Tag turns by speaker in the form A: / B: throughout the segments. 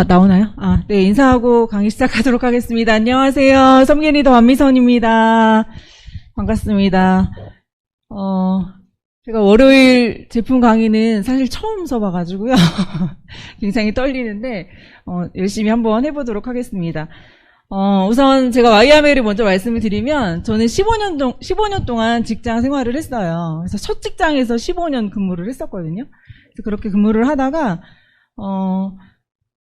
A: 나오나요? 네, 인사하고 강의 시작하도록 하겠습니다. 안녕하세요. 섬기리더 완미선입니다. 반갑습니다. 제가 월요일 제품 강의는 사실 처음 써봐가지고요. 굉장히 떨리는데, 열심히 한번 해보도록 하겠습니다. 우선 제가 YML을 먼저 말씀을 드리면, 저는 15년 동안 직장 생활을 했어요. 그래서 첫 직장에서 15년 근무를 했었거든요. 그래서 그렇게 근무를 하다가,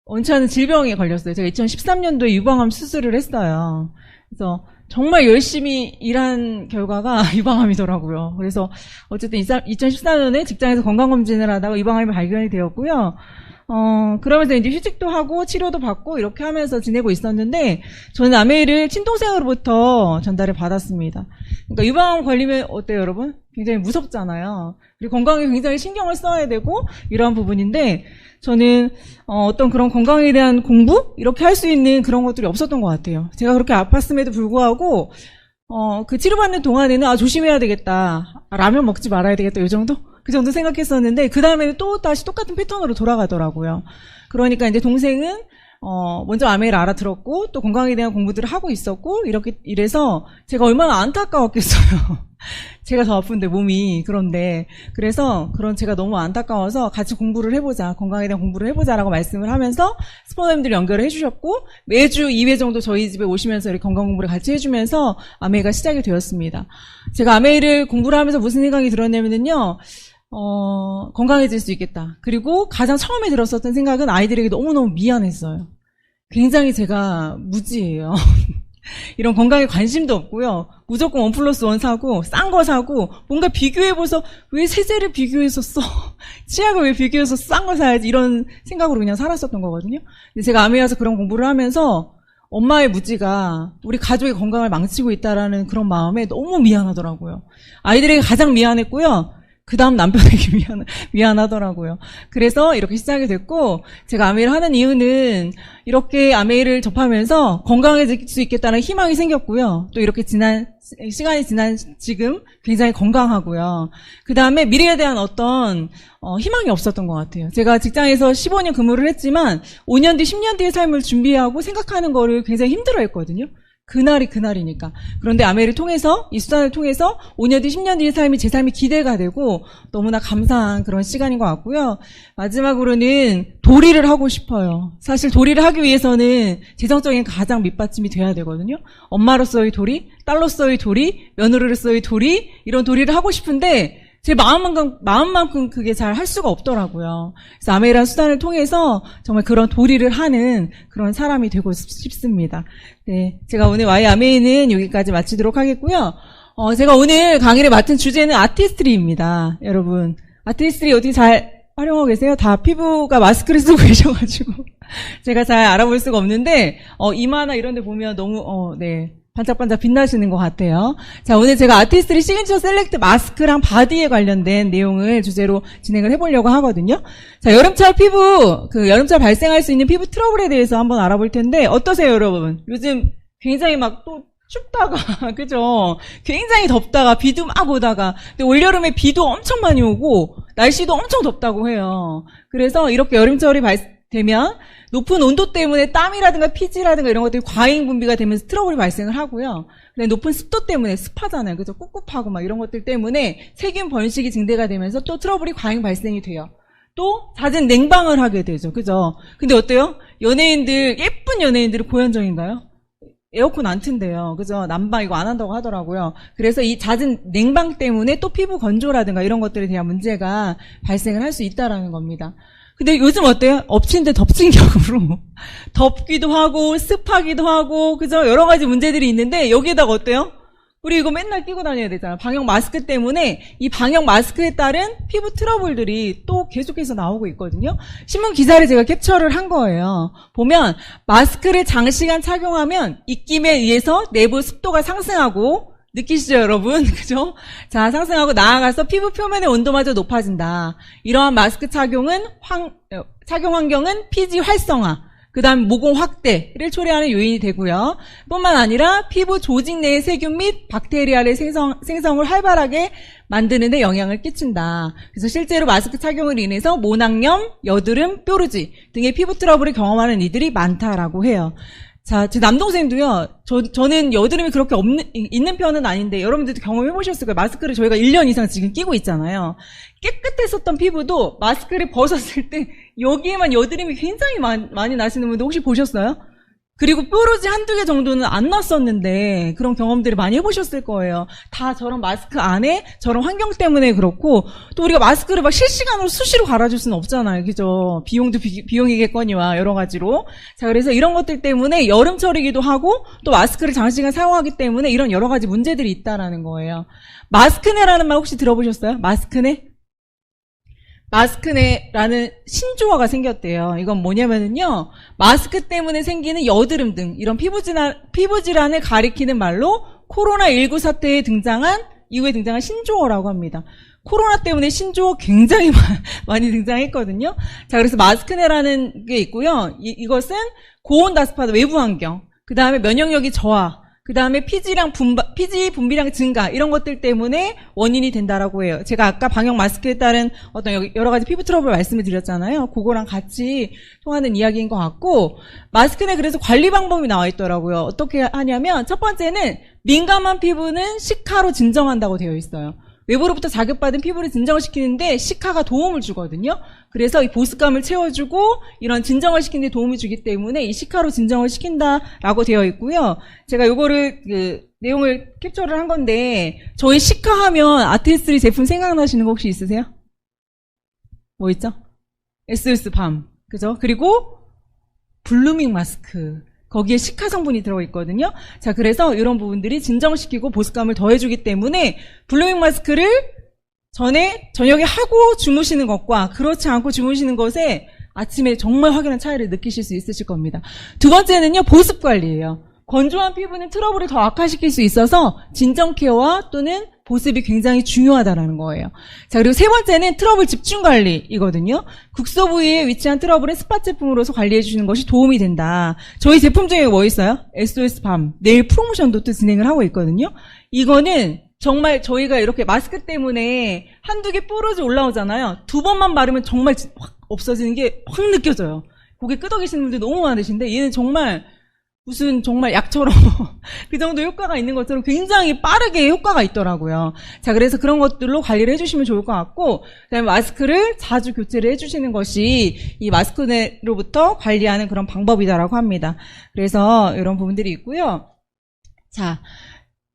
A: 원치 않은 질병에 걸렸어요. 제가 2013년도에 유방암 수술을 했어요. 그래서 정말 열심히 일한 결과가 유방암이더라고요. 그래서 어쨌든 2014년에 직장에서 건강검진을 하다가 유방암이 발견이 되었고요. 그러면서 이제 휴직도 하고 치료도 받고 이렇게 하면서 지내고 있었는데, 저는 아메이를 친동생으로부터 전달을 받았습니다. 그러니까 유방암 걸리면 어때요, 여러분? 굉장히 무섭잖아요. 그리고 건강에 굉장히 신경을 써야 되고 이러한 부분인데, 저는 어떤 그런 건강에 대한 공부? 이렇게 할 수 있는 그런 것들이 없었던 것 같아요. 제가 그렇게 아팠음에도 불구하고 그 치료받는 동안에는 조심해야 되겠다. 라면 먹지 말아야 되겠다. 이 정도? 그 정도 생각했었는데, 그 다음에는 또 다시 똑같은 패턴으로 돌아가더라고요. 그러니까 이제 동생은 먼저 아메이를 알아들었고, 또 건강에 대한 공부들을 하고 있었고, 이래서 제가 얼마나 안타까웠겠어요. 제가 더 아픈데 몸이. 그런데 그래서 제가 너무 안타까워서 같이 공부를 해보자, 건강에 대한 공부를 해보자라고 말씀을 하면서 스포너님들 연결을 해주셨고, 매주 2회 정도 저희 집에 오시면서 이렇게 건강 공부를 같이 해주면서 아메이가 시작이 되었습니다. 제가 아메이를 공부를 하면서 무슨 생각이 들었냐면요, 건강해질 수 있겠다. 그리고 가장 처음에 들었었던 생각은 아이들에게 너무너무 미안했어요. 굉장히 제가 무지예요. 이런 건강에 관심도 없고요. 무조건 1+1 사고, 싼 거 사고, 뭔가 비교해봐서 왜 세제를 비교해서 써? 치약을 왜 비교해서 싼 거 사야지? 이런 생각으로 그냥 살았었던 거거든요. 근데 제가 암에 와서 그런 공부를 하면서 엄마의 무지가 우리 가족의 건강을 망치고 있다라는 그런 마음에 너무 미안하더라고요. 아이들에게 가장 미안했고요. 그 다음 남편에게 미안하더라고요. 그래서 이렇게 시작이 됐고, 제가 아메이를 하는 이유는 이렇게 아메이를 접하면서 건강해질 수 있겠다는 희망이 생겼고요. 또 이렇게 시간이 지난 지금 굉장히 건강하고요. 그 다음에 미래에 대한 어떤 희망이 없었던 것 같아요. 제가 직장에서 15년 근무를 했지만 5년 뒤, 10년 뒤의 삶을 준비하고 생각하는 거를 굉장히 힘들어했거든요. 그날이 그날이니까. 그런데 아메이를 통해서, 이 수단을 통해서 5년 뒤, 10년 뒤의 삶이 제 삶이 기대가 되고 너무나 감사한 그런 시간인 것 같고요. 마지막으로는 도리를 하고 싶어요. 사실 도리를 하기 위해서는 재정적인 가장 밑받침이 돼야 되거든요. 엄마로서의 도리, 딸로서의 도리, 며느리로서의 도리, 이런 도리를 하고 싶은데 제 마음만큼 그게 잘 할 수가 없더라고요. 그래서 아메이라는 수단을 통해서 정말 그런 도리를 하는 그런 사람이 되고 싶습니다. 네, 제가 오늘 Y 아메이는 여기까지 마치도록 하겠고요. 제가 오늘 강의를 맡은 주제는 아티스트리입니다. 여러분, 아티스트리 어떻게 잘 활용하고 계세요? 다 피부가 마스크를 쓰고 계셔가지고 제가 잘 알아볼 수가 없는데 이마나 이런 데 보면 너무 네, 반짝반짝 빛나시는 것 같아요. 자, 오늘 제가 아티스트리 시그니처 셀렉트 마스크랑 바디에 관련된 내용을 주제로 진행을 해보려고 하거든요. 자, 여름철 여름철 발생할 수 있는 피부 트러블에 대해서 한번 알아볼 텐데, 어떠세요, 여러분? 요즘 굉장히 막 또 춥다가, 그죠? 굉장히 덥다가, 비도 막 오다가, 근데 올여름에 비도 엄청 많이 오고, 날씨도 엄청 덥다고 해요. 그래서 이렇게 여름철이 되면 높은 온도 때문에 땀이라든가 피지라든가 이런 것들이 과잉 분비가 되면서 트러블이 발생을 하고요. 근데 높은 습도 때문에 습하잖아요. 그죠? 꿉꿉하고 막 이런 것들 때문에 세균 번식이 증대가 되면서 또 트러블이 과잉 발생이 돼요. 또 잦은 냉방을 하게 되죠. 그죠? 근데 어때요? 예쁜 연예인들이 고현정인가요? 에어컨 안 튼대요. 그죠? 난방 이거 안 한다고 하더라고요. 그래서 이 잦은 냉방 때문에 또 피부 건조라든가 이런 것들에 대한 문제가 발생을 할 수 있다라는 겁니다. 근데 요즘 어때요? 엎친 데 덮친 격으로 덥기도 하고 습하기도 하고, 그죠? 여러 가지 문제들이 있는데 여기에다가 어때요? 우리 이거 맨날 끼고 다녀야 되잖아. 방역 마스크 때문에 이 방역 마스크에 따른 피부 트러블들이 또 계속해서 나오고 있거든요. 신문 기사를 제가 캡처를 한 거예요. 보면 마스크를 장시간 착용하면 입김에 의해서 내부 습도가 상승하고, 느끼시죠, 여러분? 그죠? 자, 상승하고 나아가서 피부 표면의 온도마저 높아진다. 이러한 마스크 착용 환경은 피지 활성화, 그 다음 모공 확대를 초래하는 요인이 되고요. 뿐만 아니라 피부 조직 내의 세균 및 박테리아의 생성을 활발하게 만드는 데 영향을 끼친다. 그래서 실제로 마스크 착용을 인해서 모낭염, 여드름, 뾰루지 등의 피부 트러블을 경험하는 이들이 많다라고 해요. 자, 제 남동생도요, 저는 여드름이 그렇게 있는 편은 아닌데, 여러분들도 경험해 보셨을 거예요. 마스크를 저희가 1년 이상 지금 끼고 있잖아요. 깨끗했었던 피부도 마스크를 벗었을 때, 여기에만 여드름이 굉장히 많이 나시는 분들 혹시 보셨어요? 그리고 뾰루지 한두 개 정도는 안 났었는데, 그런 경험들을 많이 해보셨을 거예요. 다 저런 마스크 안에, 저런 환경 때문에 그렇고, 또 우리가 마스크를 막 실시간으로 수시로 갈아줄 수는 없잖아요. 그죠? 비용도 비용이겠거니와, 여러 가지로. 자, 그래서 이런 것들 때문에 여름철이기도 하고, 또 마스크를 장시간 사용하기 때문에 이런 여러 가지 문제들이 있다라는 거예요. 마스크네라는 말 혹시 들어보셨어요? 마스크네? 마스크네라는 신조어가 생겼대요. 이건 뭐냐면은요, 마스크 때문에 생기는 여드름 등 이런 피부 질환을 가리키는 말로 코로나19 사태에 이후에 등장한 신조어라고 합니다. 코로나 때문에 신조어 굉장히 많이 등장했거든요. 자, 그래서 마스크네라는 게 있고요. 이것은 고온 다습하다 외부 환경, 그 다음에 면역력이 저하, 그 다음에 피지 분비량 증가 이런 것들 때문에 원인이 된다라고 해요. 제가 아까 방역 마스크에 따른 어떤 여러 가지 피부 트러블 말씀을 드렸잖아요. 그거랑 같이 통하는 이야기인 것 같고, 마스크는 그래서 관리 방법이 나와 있더라고요. 어떻게 하냐면 첫 번째는 민감한 피부는 시카로 진정한다고 되어 있어요. 외부로부터 자극받은 피부를 진정을 시키는데 시카가 도움을 주거든요. 그래서 이 보습감을 채워주고 이런 진정을 시키는 데 도움을 주기 때문에 이 시카로 진정을 시킨다라고 되어 있고요. 제가 요거를 내용을 캡처를 한 건데, 저희 시카 하면 아티스트리 제품 생각나시는 거 혹시 있으세요? 뭐 있죠? SOS 밤, 그죠? 그리고 블루밍 마스크. 거기에 시카 성분이 들어있거든요. 자, 그래서 이런 부분들이 진정시키고 보습감을 더해주기 때문에 블루밍 마스크를 저녁에 하고 주무시는 것과 그렇지 않고 주무시는 것에 아침에 정말 확연한 차이를 느끼실 수 있으실 겁니다. 두 번째는요, 보습 관리예요. 건조한 피부는 트러블을 더 악화시킬 수 있어서 진정 케어와 또는 보습이 굉장히 중요하다라는 거예요. 자, 그리고 세 번째는 트러블 집중 관리이거든요. 국소 부위에 위치한 트러블은 스팟 제품으로서 관리해 주시는 것이 도움이 된다. 저희 제품 중에 뭐 있어요? SOS 밤, 내일 프로모션도 또 진행을 하고 있거든요. 이거는 정말 저희가 이렇게 마스크 때문에 한두 개 뾰루지 올라오잖아요. 두 번만 바르면 정말 확 없어지는 게 확 느껴져요. 고개 끄덕이시는 분들 너무 많으신데, 얘는 정말 무슨 정말 약처럼 그 정도 효과가 있는 것처럼 굉장히 빠르게 효과가 있더라고요. 자, 그래서 그런 것들로 관리를 해주시면 좋을 것 같고, 그다음에 마스크를 자주 교체를 해주시는 것이 이 마스크로부터 관리하는 그런 방법이다라고 합니다. 그래서 이런 부분들이 있고요. 자,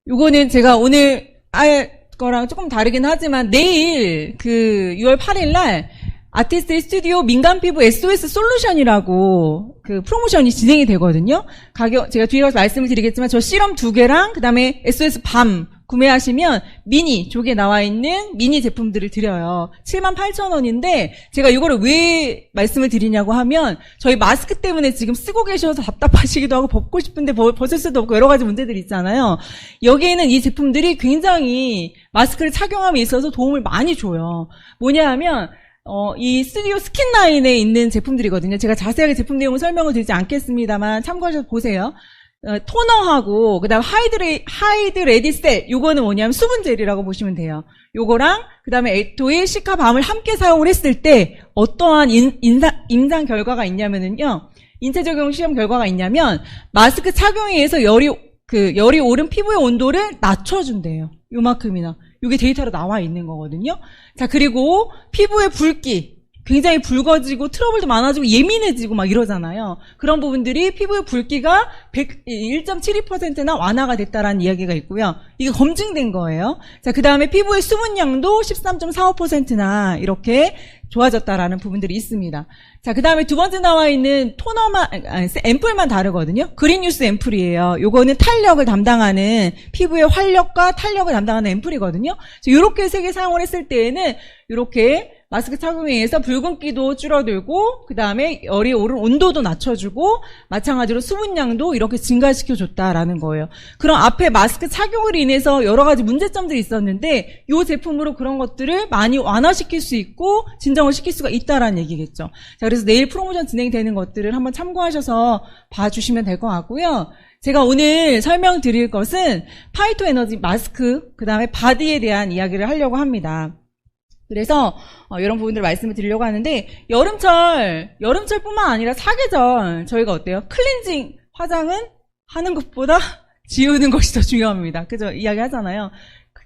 A: 요거는 제가 오늘 할 거랑 조금 다르긴 하지만 내일 6월 8일 날 아티스트리 스튜디오 민감 피부 SOS 솔루션이라고 프로모션이 진행이 되거든요. 가격 제가 뒤에 가서 말씀을 드리겠지만 저 시럼 2개랑 그다음에 SOS 밤 구매하시면 미니 쪽에 나와 있는 미니 제품들을 드려요. 78,000원인데 제가 이거를 왜 말씀을 드리냐고 하면 저희 마스크 때문에 지금 쓰고 계셔서 답답하시기도 하고 벗고 싶은데 벗을 수도 없고 여러 가지 문제들이 있잖아요. 여기에는 이 제품들이 굉장히 마스크를 착용함에 있어서 도움을 많이 줘요. 뭐냐 하면 이 스튜디오 스킨라인에 있는 제품들이거든요. 제가 자세하게 제품 내용을 설명을 드리지 않겠습니다만 참고하셔서 보세요. 토너하고 그다음 하이드 레디셀, 요거는 뭐냐면 수분 젤이라고 보시면 돼요. 요거랑 그다음에 에토일 시카 밤을 함께 사용을 했을 때 어떠한 임상 결과가 있냐면은요. 인체 적용 시험 결과가 있냐면 마스크 착용에 의해서 열이 오른 피부의 온도를 낮춰준대요. 요만큼이나. 이게 데이터로 나와 있는 거거든요. 자, 그리고 피부의 붉기, 굉장히 붉어지고 트러블도 많아지고 예민해지고 막 이러잖아요. 그런 부분들이 피부의 붉기가 1.72%나 완화가 됐다라는 이야기가 있고요. 이게 검증된 거예요. 자, 그 다음에 피부의 수분량도 13.45%나 이렇게 좋아졌다라는 부분들이 있습니다. 자, 그 다음에 두 번째 나와 있는 앰플만 다르거든요. 그린뉴스 앰플이에요. 요거는 탄력을 담당하는, 피부의 활력과 탄력을 담당하는 앰플이거든요. 이렇게 세 개 사용을 했을 때에는 이렇게 마스크 착용에 의해서 붉은기도 줄어들고 그 다음에 열이 오른 온도도 낮춰주고 마찬가지로 수분량도 이렇게 증가시켜줬다라는 거예요. 그럼 앞에 마스크 착용으로 인해서 여러 가지 문제점들이 있었는데 이 제품으로 그런 것들을 많이 완화시킬 수 있고 진정을 시킬 수가 있다라는 얘기겠죠. 자, 그래서 내일 프로모션 진행되는 것들을 한번 참고하셔서 봐주시면 될 것 같고요. 제가 오늘 설명드릴 것은 파이토 에너지 마스크 그 다음에 바디에 대한 이야기를 하려고 합니다. 그래서 이런 부분들을 말씀을 드리려고 하는데 여름철뿐만 아니라 사계절 저희가 어때요? 클렌징 화장은 하는 것보다 지우는 것이 더 중요합니다. 그죠? 이야기 하잖아요.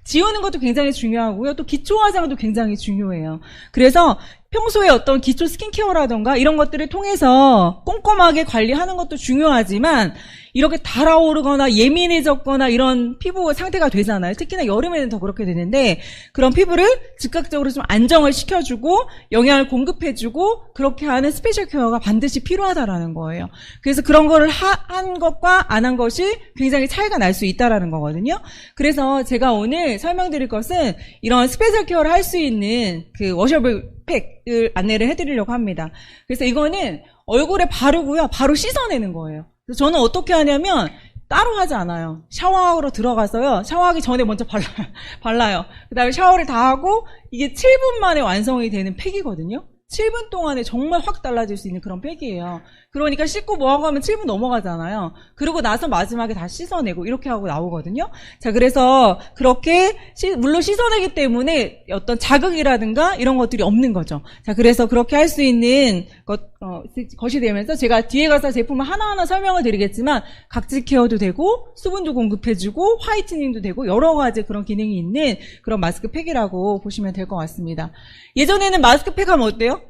A: 지우는 것도 굉장히 중요하고요. 또 기초 화장도 굉장히 중요해요. 그래서 평소에 어떤 기초 스킨케어라던가 이런 것들을 통해서 꼼꼼하게 관리하는 것도 중요하지만 이렇게 달아오르거나 예민해졌거나 이런 피부 상태가 되잖아요. 특히나 여름에는 더 그렇게 되는데 그런 피부를 즉각적으로 좀 안정을 시켜주고 영양을 공급해주고 그렇게 하는 스페셜 케어가 반드시 필요하다라는 거예요. 그래서 그런 거를 한 것과 안 한 것이 굉장히 차이가 날 수 있다라는 거거든요. 그래서 제가 오늘 설명드릴 것은 이런 스페셜 케어를 할 수 있는 그 워셔블 팩을 안내를 해드리려고 합니다. 그래서 이거는 얼굴에 바르고요. 바로 씻어내는 거예요. 그래서 저는 어떻게 하냐면 따로 하지 않아요. 샤워하러 들어가서요. 샤워하기 전에 먼저 발라요. 그 다음에 샤워를 다 하고 이게 7분 만에 완성이 되는 팩이거든요. 7분 동안에 정말 확 달라질 수 있는 그런 팩이에요. 그러니까 씻고 뭐하고 하면 7분 넘어가잖아요. 그러고 나서 마지막에 다 씻어내고 이렇게 하고 나오거든요. 자, 그래서 그렇게 물로 씻어내기 때문에 어떤 자극이라든가 이런 것들이 없는 거죠. 자, 그래서 그렇게 할 수 있는 것이 되면서 제가 뒤에 가서 제품을 하나하나 설명을 드리겠지만 각질 케어도 되고 수분도 공급해주고 화이트닝도 되고 여러 가지 그런 기능이 있는 그런 마스크팩이라고 보시면 될 것 같습니다. 예전에는 마스크팩 하면 어때요?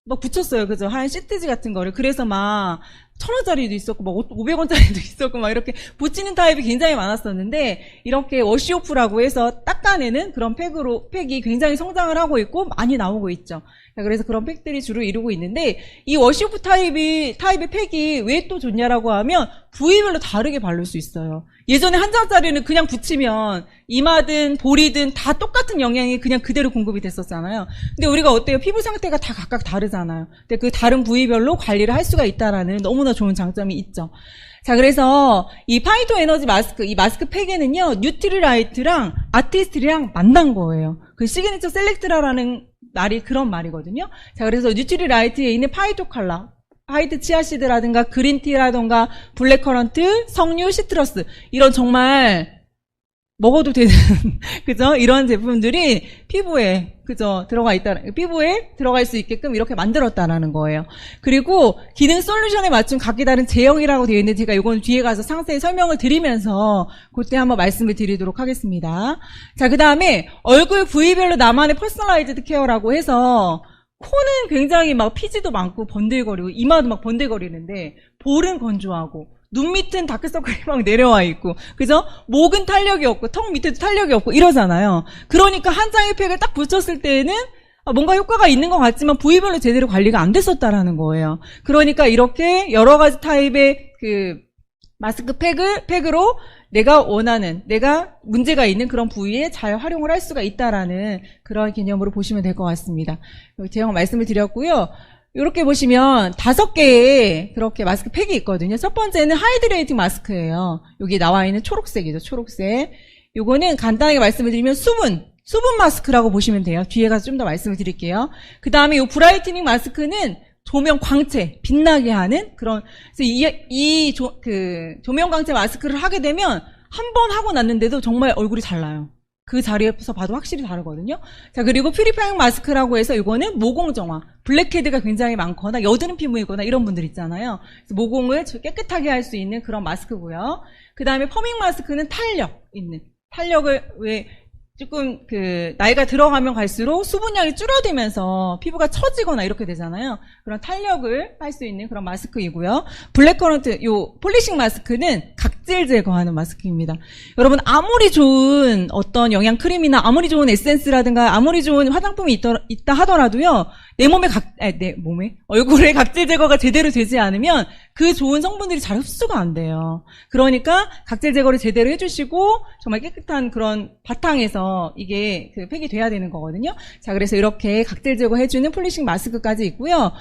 A: 막 붙였어요. 그죠? 하얀 시트지 같은 거를. 그래서 막 1,000원짜리도 있었고, 막 500원짜리도 있었고, 막 이렇게 붙이는 타입이 굉장히 많았었는데, 이렇게 워시오프라고 해서 닦아내는 그런 팩이 굉장히 성장을 하고 있고, 많이 나오고 있죠. 그래서 그런 팩들이 주로 이루고 있는데, 이 워시오프 타입의 팩이 왜 또 좋냐라고 하면, 부위별로 다르게 바를 수 있어요. 예전에 한 장짜리는 그냥 붙이면, 이마든 볼이든 다 똑같은 영양이 그냥 그대로 공급이 됐었잖아요. 근데 우리가 어때요? 피부 상태가 다 각각 다르잖아요. 근데 그 다른 부위별로 관리를 할 수가 있다라는 너무나 좋은 장점이 있죠. 자, 그래서 이 파이토 에너지 마스크, 이 마스크 팩에는요, 뉴트리라이트랑 아티스트랑 만난 거예요. 그 시그니처 셀렉트라라는 말이 그런 말이거든요. 자, 그래서 뉴트리라이트에 있는 파이토 컬러, 화이트 치아씨드라든가 그린티라든가 블랙커런트, 석류, 시트러스 이런 정말 먹어도 되는 그죠? 이런 제품들이 피부에 그죠? 피부에 들어갈 수 있게끔 이렇게 만들었다라는 거예요. 그리고 기능 솔루션에 맞춘 각기 다른 제형이라고 되어 있는데 제가 이건 뒤에 가서 상세히 설명을 드리면서 그때 한번 말씀을 드리도록 하겠습니다. 자, 그다음에 얼굴 부위별로 나만의 퍼스널라이즈드 케어라고 해서 코는 굉장히 막 피지도 많고 번들거리고 이마도 막 번들거리는데 볼은 건조하고 눈 밑은 다크서클이 막 내려와 있고 그죠? 목은 탄력이 없고 턱 밑에도 탄력이 없고 이러잖아요. 그러니까 한 장의 팩을 딱 붙였을 때에는 뭔가 효과가 있는 것 같지만 부위별로 제대로 관리가 안 됐었다라는 거예요. 그러니까 이렇게 여러 가지 타입의 그 마스크 팩으로 내가 원하는, 내가 문제가 있는 그런 부위에 잘 활용을 할 수가 있다라는 그런 개념으로 보시면 될 것 같습니다. 제가 말씀을 드렸고요. 이렇게 보시면 5개의 그렇게 마스크 팩이 있거든요. 첫 번째는 하이드레이팅 마스크예요. 여기 나와 있는 초록색이죠. 초록색. 요거는 간단하게 말씀을 드리면 수분 마스크라고 보시면 돼요. 뒤에 가서 좀 더 말씀을 드릴게요. 그 다음에 이 브라이트닝 마스크는 조명 광채, 빛나게 하는 그런, 그래서 조명 광채 마스크를 하게 되면 한 번 하고 났는데도 정말 얼굴이 달라요. 그 자리에서 봐도 확실히 다르거든요. 자, 그리고 퓨리파잉 마스크라고 해서 이거는 모공 정화, 블랙헤드가 굉장히 많거나 여드름 피부이거나 이런 분들 있잖아요. 그래서 모공을 깨끗하게 할 수 있는 그런 마스크고요. 그 다음에 퍼밍 마스크는 탄력을 왜 조금 나이가 들어가면 갈수록 수분량이 줄어들면서 피부가 처지거나 이렇게 되잖아요. 그런 탄력을 할 수 있는 그런 마스크이고요. 블랙커런트, 요 폴리싱 마스크는 각질 제거하는 마스크입니다. 여러분 아무리 좋은 어떤 영양 크림이나 아무리 좋은 에센스라든가 아무리 좋은 화장품이 있다 하더라도요. 얼굴에 각질 제거가 제대로 되지 않으면 그 좋은 성분들이 잘 흡수가 안 돼요. 그러니까 각질 제거를 제대로 해주시고 정말 깨끗한 그런 바탕에서 이게 그 팩이 돼야 되는 거거든요. 자, 그래서 이렇게 각질 제거해주는 폴리싱 마스크까지 있고요.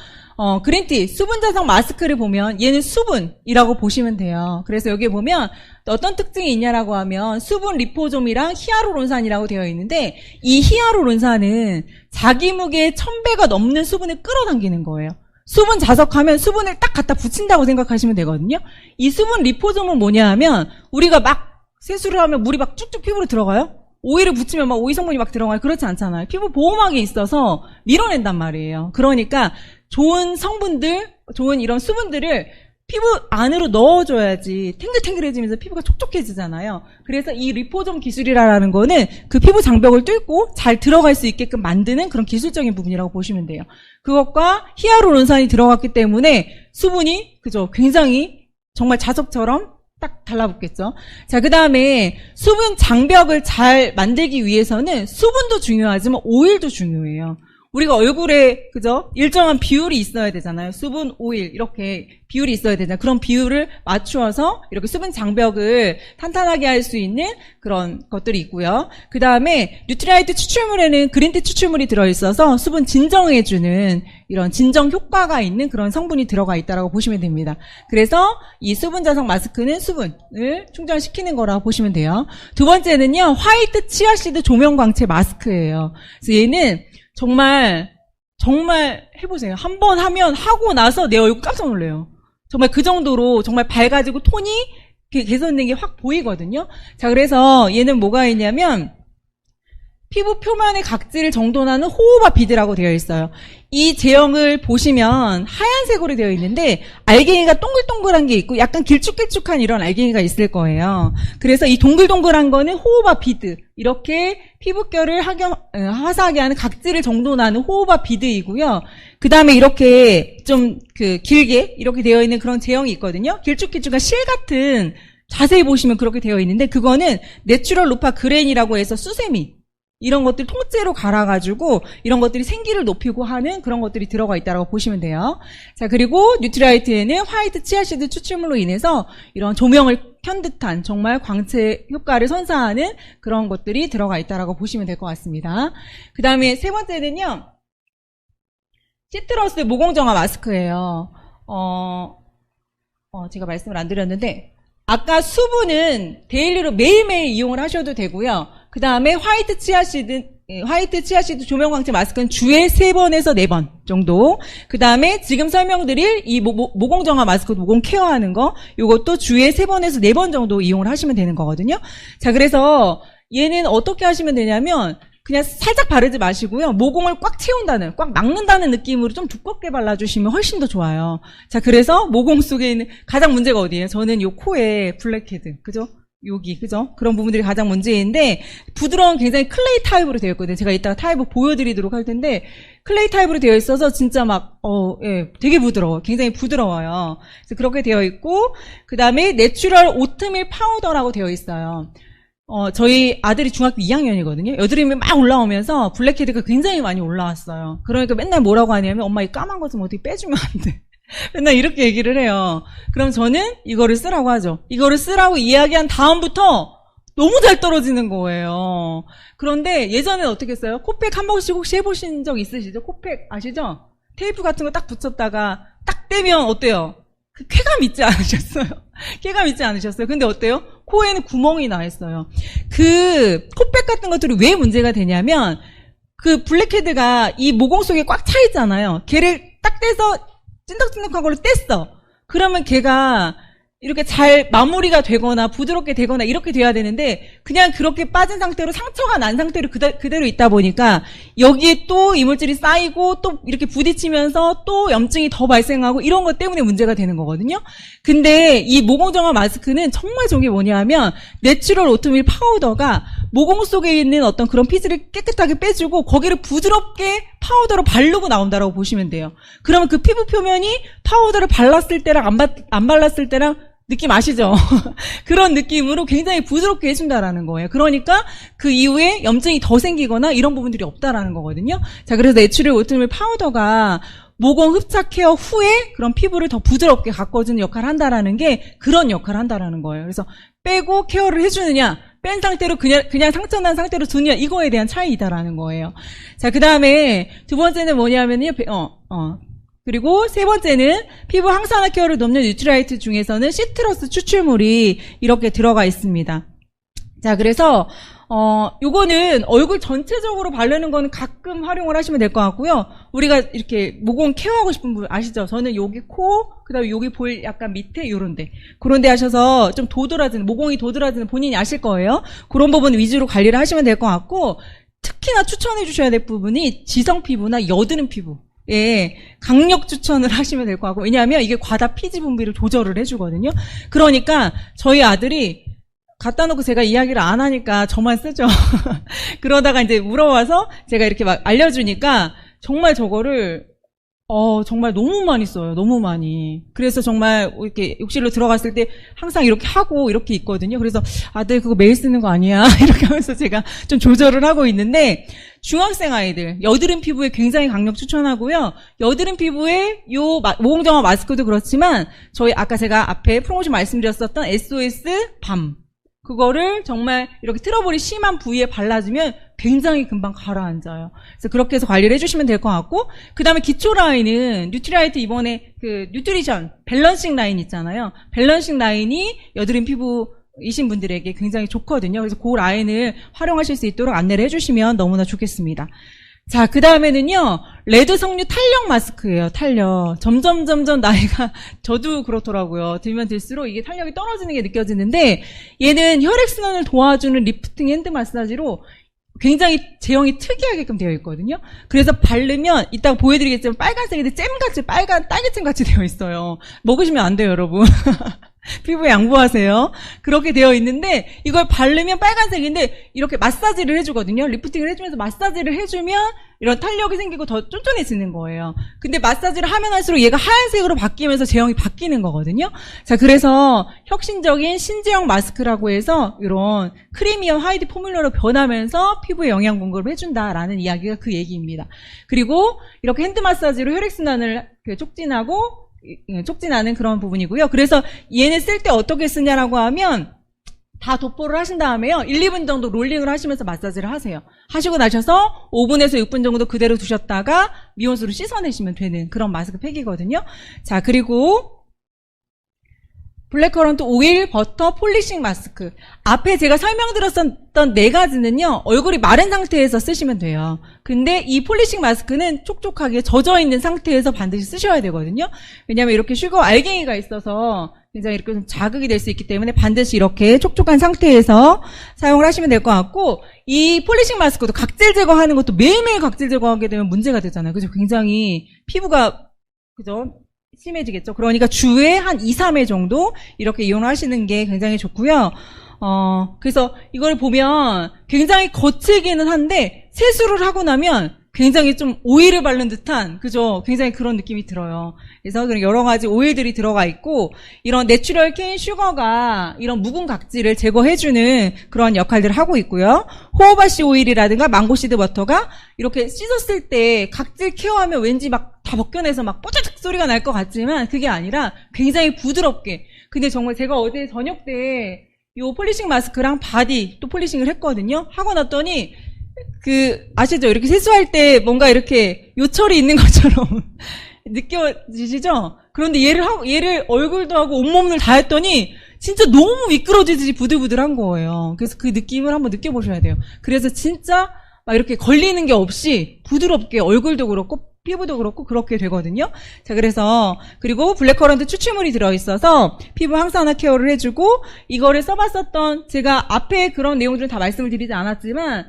A: 그린티 수분 자석 마스크를 보면 얘는 수분이라고 보시면 돼요. 그래서 여기에 보면 어떤 특징이 있냐라고 하면 수분 리포솜이랑 히아루론산이라고 되어 있는데 이 히아루론산은 자기 무게의 1000배가 넘는 수분을 끌어당기는 거예요. 수분 자석하면 수분을 딱 갖다 붙인다고 생각하시면 되거든요. 이 수분 리포솜은 뭐냐 하면 우리가 막 세수를 하면 물이 막 쭉쭉 피부로 들어가요? 오일을 붙이면 막 오일 성분이 막 들어가요? 그렇지 않잖아요. 피부 보호막이 있어서 밀어낸단 말이에요. 그러니까 좋은 성분들, 좋은 이런 수분들을 피부 안으로 넣어줘야지 탱글탱글해지면서 피부가 촉촉해지잖아요. 그래서 이 리포솜 기술이라는 거는 그 피부 장벽을 뚫고 잘 들어갈 수 있게끔 만드는 그런 기술적인 부분이라고 보시면 돼요. 그것과 히아루론산이 들어갔기 때문에 수분이 굉장히 정말 자석처럼 딱 달라붙겠죠. 자, 그 다음에 수분 장벽을 잘 만들기 위해서는 수분도 중요하지만 오일도 중요해요. 우리가 얼굴에 일정한 비율이 있어야 되잖아요. 수분, 오일 이렇게 비율이 있어야 되잖아요. 그런 비율을 맞추어서 이렇게 수분 장벽을 탄탄하게 할 수 있는 그런 것들이 있고요. 그 다음에 뉴트라이트 추출물에는 그린티 추출물이 들어있어서 수분 진정해주는 이런 진정 효과가 있는 그런 성분이 들어가 있다고 보시면 됩니다. 그래서 이 수분 자석 마스크는 수분을 충전시키는 거라고 보시면 돼요. 두 번째는요, 화이트 치아시드 조명 광채 마스크예요. 그래서 얘는 정말 해보세요. 한 번 하고 나서 내 얼굴 깜짝 놀래요. 정말 그 정도로 정말 밝아지고 톤이 개선된 게 확 보이거든요. 자, 그래서 얘는 뭐가 있냐면 피부 표면의 각질을 정돈하는 호호바 비드라고 되어 있어요. 이 제형을 보시면 하얀색으로 되어 있는데 알갱이가 동글동글한 게 있고 약간 길쭉길쭉한 이런 알갱이가 있을 거예요. 그래서 이 동글동글한 거는 호호바 비드, 이렇게 피부결을 화사하게 하는 각질을 정돈하는 호호바 비드이고요. 그 다음에 이렇게 좀 길게 이렇게 되어 있는 그런 제형이 있거든요. 길쭉길쭉한 실 같은, 자세히 보시면 그렇게 되어 있는데 그거는 내추럴 루파 그랜이라고 해서 수세미 이런 것들 통째로 갈아가지고 이런 것들이 생기를 높이고 하는 그런 것들이 들어가 있다고 보시면 돼요. 자, 그리고 뉴트라이트에는 화이트 치아시드 추출물로 인해서 이런 조명을 켠 듯한 정말 광채 효과를 선사하는 그런 것들이 들어가 있다고 보시면 될 것 같습니다. 그 다음에 세 번째는요, 시트러스 모공정화 마스크예요. 제가 말씀을 안 드렸는데 아까 수분은 데일리로 매일매일 이용을 하셔도 되고요. 그 다음에 화이트 치아시드 조명광채 마스크는 주에 3번에서 4번 정도. 그 다음에 지금 설명드릴 이 모공정화 마스크, 모공 케어하는 거, 요것도 주에 3번에서 4번 정도 이용을 하시면 되는 거거든요. 자, 그래서 얘는 어떻게 하시면 되냐면 그냥 살짝 바르지 마시고요. 모공을 꽉 채운다는, 꽉 막는다는 느낌으로 좀 두껍게 발라주시면 훨씬 더 좋아요. 자, 그래서 모공 속에 있는 가장 문제가 어디예요? 저는 요 코에 블랙헤드, 그죠? 여기, 그죠? 그런 부분들이 가장 문제인데, 부드러운 굉장히 클레이 타입으로 되어 있거든요. 제가 이따가 타입을 보여드리도록 할 텐데, 클레이 타입으로 되어 있어서 진짜 되게 부드러워요. 굉장히 부드러워요. 그래서 그렇게 되어 있고, 그 다음에 내추럴 오트밀 파우더라고 되어 있어요. 저희 아들이 중학교 2학년이거든요. 여드름이 막 올라오면서 블랙헤드가 굉장히 많이 올라왔어요. 그러니까 맨날 뭐라고 하냐면, 엄마 이 까만 거 좀 어떻게 빼주면 안 돼? 맨날 이렇게 얘기를 해요. 그럼 저는 이거를 쓰라고 하죠. 이거를 쓰라고 이야기한 다음부터 너무 잘 떨어지는 거예요. 그런데 예전엔 어떻게 했어요? 코팩 한 번씩 혹시 해보신 적 있으시죠? 코팩 아시죠? 테이프 같은 거 딱 붙였다가 딱 떼면 어때요? 그 쾌감 있지 않으셨어요? 쾌감 있지 않으셨어요? 근데 어때요? 코에는 구멍이 나 있어요. 그 코팩 같은 것들이 왜 문제가 되냐면 그 블랙헤드가 이 모공 속에 꽉 차 있잖아요. 걔를 딱 떼서 찐득찐득한 걸로 뗐어. 그러면 걔가 이렇게 잘 마무리가 되거나 부드럽게 되거나 이렇게 돼야 되는데 그냥 그렇게 빠진 상태로 상처가 난 상태로 그대로 있다 보니까 여기에 또 이물질이 쌓이고 또 이렇게 부딪히면서 또 염증이 더 발생하고 이런 것 때문에 문제가 되는 거거든요. 근데 이 모공정화 마스크는 정말 좋은 게 뭐냐 하면 내추럴 오트밀 파우더가 모공 속에 있는 어떤 그런 피지를 깨끗하게 빼주고 거기를 부드럽게 파우더로 바르고 나온다고 보시면 돼요. 그러면 그 피부 표면이 파우더를 발랐을 때랑 안 발랐을 때랑 느낌 아시죠? 그런 느낌으로 굉장히 부드럽게 해준다라는 거예요. 그러니까 그 이후에 염증이 더 생기거나 이런 부분들이 없다라는 거거든요. 자, 그래서 내추럴 오트밀 파우더가 모공 흡착 케어 후에 그런 피부를 더 부드럽게 가꿔주는 역할을 한다라는 게 그런 역할을 한다라는 거예요. 그래서 빼고 케어를 해주느냐, 뺀 상태로 그냥 상처난 상태로 두느냐, 이거에 대한 차이이다라는 거예요. 자, 그 다음에 두 번째는 뭐냐면요, 그리고 세 번째는 피부 항산화 케어를 돕는 뉴트라이트 중에서는 시트러스 추출물이 이렇게 들어가 있습니다. 자, 그래서 요거는 얼굴 전체적으로 바르는 거는 가끔 활용을 하시면 될 것 같고요. 우리가 이렇게 모공 케어하고 싶은 분 아시죠? 저는 여기 코, 그다음에 여기 볼 약간 밑에 요런데 그런데 하셔서 좀 도드라지는, 모공이 도드라지는 본인이 아실 거예요. 그런 부분 위주로 관리를 하시면 될 것 같고, 특히나 추천해 주셔야 될 부분이 지성 피부나 여드름 피부. 예, 강력 추천을 하시면 될 것 같고, 왜냐하면 이게 과다 피지 분비를 조절을 해주거든요. 그러니까 저희 아들이 갖다 놓고 제가 이야기를 안 하니까 저만 쓰죠. 그러다가 이제 물어와서 제가 이렇게 막 알려주니까 정말 저거를 정말 너무 많이 써요. 너무 많이. 그래서 정말 이렇게 욕실로 들어갔을 때 항상 이렇게 하고 이렇게 있거든요. 그래서 아들 그거 매일 쓰는 거 아니야? 이렇게 하면서 제가 좀 조절을 하고 있는데, 중학생 아이들 여드름 피부에 굉장히 강력 추천하고요. 여드름 피부에 요 모공정화 마스크도 그렇지만 저희 아까 제가 앞에 프로모션 말씀드렸었던 SOS 밤, 그거를 정말 이렇게 트러블이 심한 부위에 발라주면 굉장히 금방 가라앉아요. 그래서 그렇게 해서 관리를 해주시면 될 것 같고, 그 다음에 기초 라인은 뉴트리라이트 이번에 그 뉴트리션 밸런싱 라인 있잖아요. 밸런싱 라인이 여드름 피부이신 분들에게 굉장히 좋거든요. 그래서 그 라인을 활용하실 수 있도록 안내를 해주시면 너무나 좋겠습니다. 자, 그 다음에는요, 레드 석류 탄력 마스크예요. 탄력. 점점 나이가, 저도 그렇더라고요. 들면 들수록 이게 탄력이 떨어지는 게 느껴지는데, 얘는 혈액순환을 도와주는 리프팅 핸드 마사지로 굉장히 제형이 특이하게끔 되어 있거든요. 그래서 바르면 이따가 보여드리겠지만 빨간색인데 잼같이, 빨간 딸기잼같이 되어 있어요. 먹으시면 안 돼요, 여러분. 피부에 양보하세요. 그렇게 되어 있는데 이걸 바르면 빨간색인데 이렇게 마사지를 해주거든요. 리프팅을 해주면서 마사지를 해주면 이런 탄력이 생기고 더 쫀쫀해지는 거예요. 근데 마사지를 하면 할수록 얘가 하얀색으로 바뀌면서 제형이 바뀌는 거거든요. 자, 그래서 혁신적인 신제형 마스크라고 해서 이런 크리미한 화이트 포뮬러로 변하면서 피부에 영양 공급을 해준다라는 이야기가 그 얘기입니다. 그리고 이렇게 핸드 마사지로 혈액순환을 촉진하는 그런 부분이고요. 그래서 얘는 쓸 때 어떻게 쓰냐라고 하면 다 도포를 하신 다음에요. 1, 2분 정도 롤링을 하시면서 마사지를 하세요. 하시고 나셔서 5분에서 6분 정도 그대로 두셨다가 미온수로 씻어내시면 되는 그런 마스크 팩이거든요. 자, 그리고 블랙커런트 오일 버터 폴리싱 마스크. 앞에 제가 설명드렸던 네 가지는요, 얼굴이 마른 상태에서 쓰시면 돼요. 근데 이 폴리싱 마스크는 촉촉하게 젖어있는 상태에서 반드시 쓰셔야 되거든요. 왜냐하면 이렇게 슈거 알갱이가 있어서 굉장히 이렇게 좀 자극이 될 수 있기 때문에 반드시 이렇게 촉촉한 상태에서 사용을 하시면 될 것 같고, 이 폴리싱 마스크도 각질 제거하는 것도 매일매일 각질 제거하게 되면 문제가 되잖아요. 그죠? 굉장히 피부가, 그죠? 심해지겠죠. 그러니까 주에 한 2, 3회 정도 이렇게 이용하시는 게 굉장히 좋고요. 그래서 이걸 보면 굉장히 거칠기는 한데 세수를 하고 나면 굉장히 좀 오일을 바른 듯한, 그죠? 굉장히 그런 느낌이 들어요. 그래서 여러 가지 오일들이 들어가 있고, 이런 내추럴 케인 슈거가 이런 묵은 각질을 제거해주는 그런 역할들을 하고 있고요. 호호바씨 오일이라든가 망고시드 버터가 이렇게 씻었을 때 각질 케어하면 왠지 막 다 벗겨내서 막 뽀짝짝 소리가 날 것 같지만 그게 아니라 굉장히 부드럽게. 근데 정말 제가 어제 저녁 때 요 폴리싱 마스크랑 바디 또 폴리싱을 했거든요. 하고 났더니 아시죠? 이렇게 세수할 때 뭔가 이렇게 요철이 있는 것처럼 느껴지시죠? 그런데 얘를 얼굴도 하고 온몸을 다 했더니 진짜 너무 미끄러지듯이 부들부들한 거예요. 그래서 그 느낌을 한번 느껴보셔야 돼요. 그래서 진짜 막 이렇게 걸리는 게 없이 부드럽게 얼굴도 그렇고 피부도 그렇고 그렇게 되거든요. 자, 그리고 블랙커런트 추출물이 들어있어서 피부 항산화 케어를 해주고, 이거를 써봤었던, 제가 앞에 그런 내용들은 다 말씀을 드리지 않았지만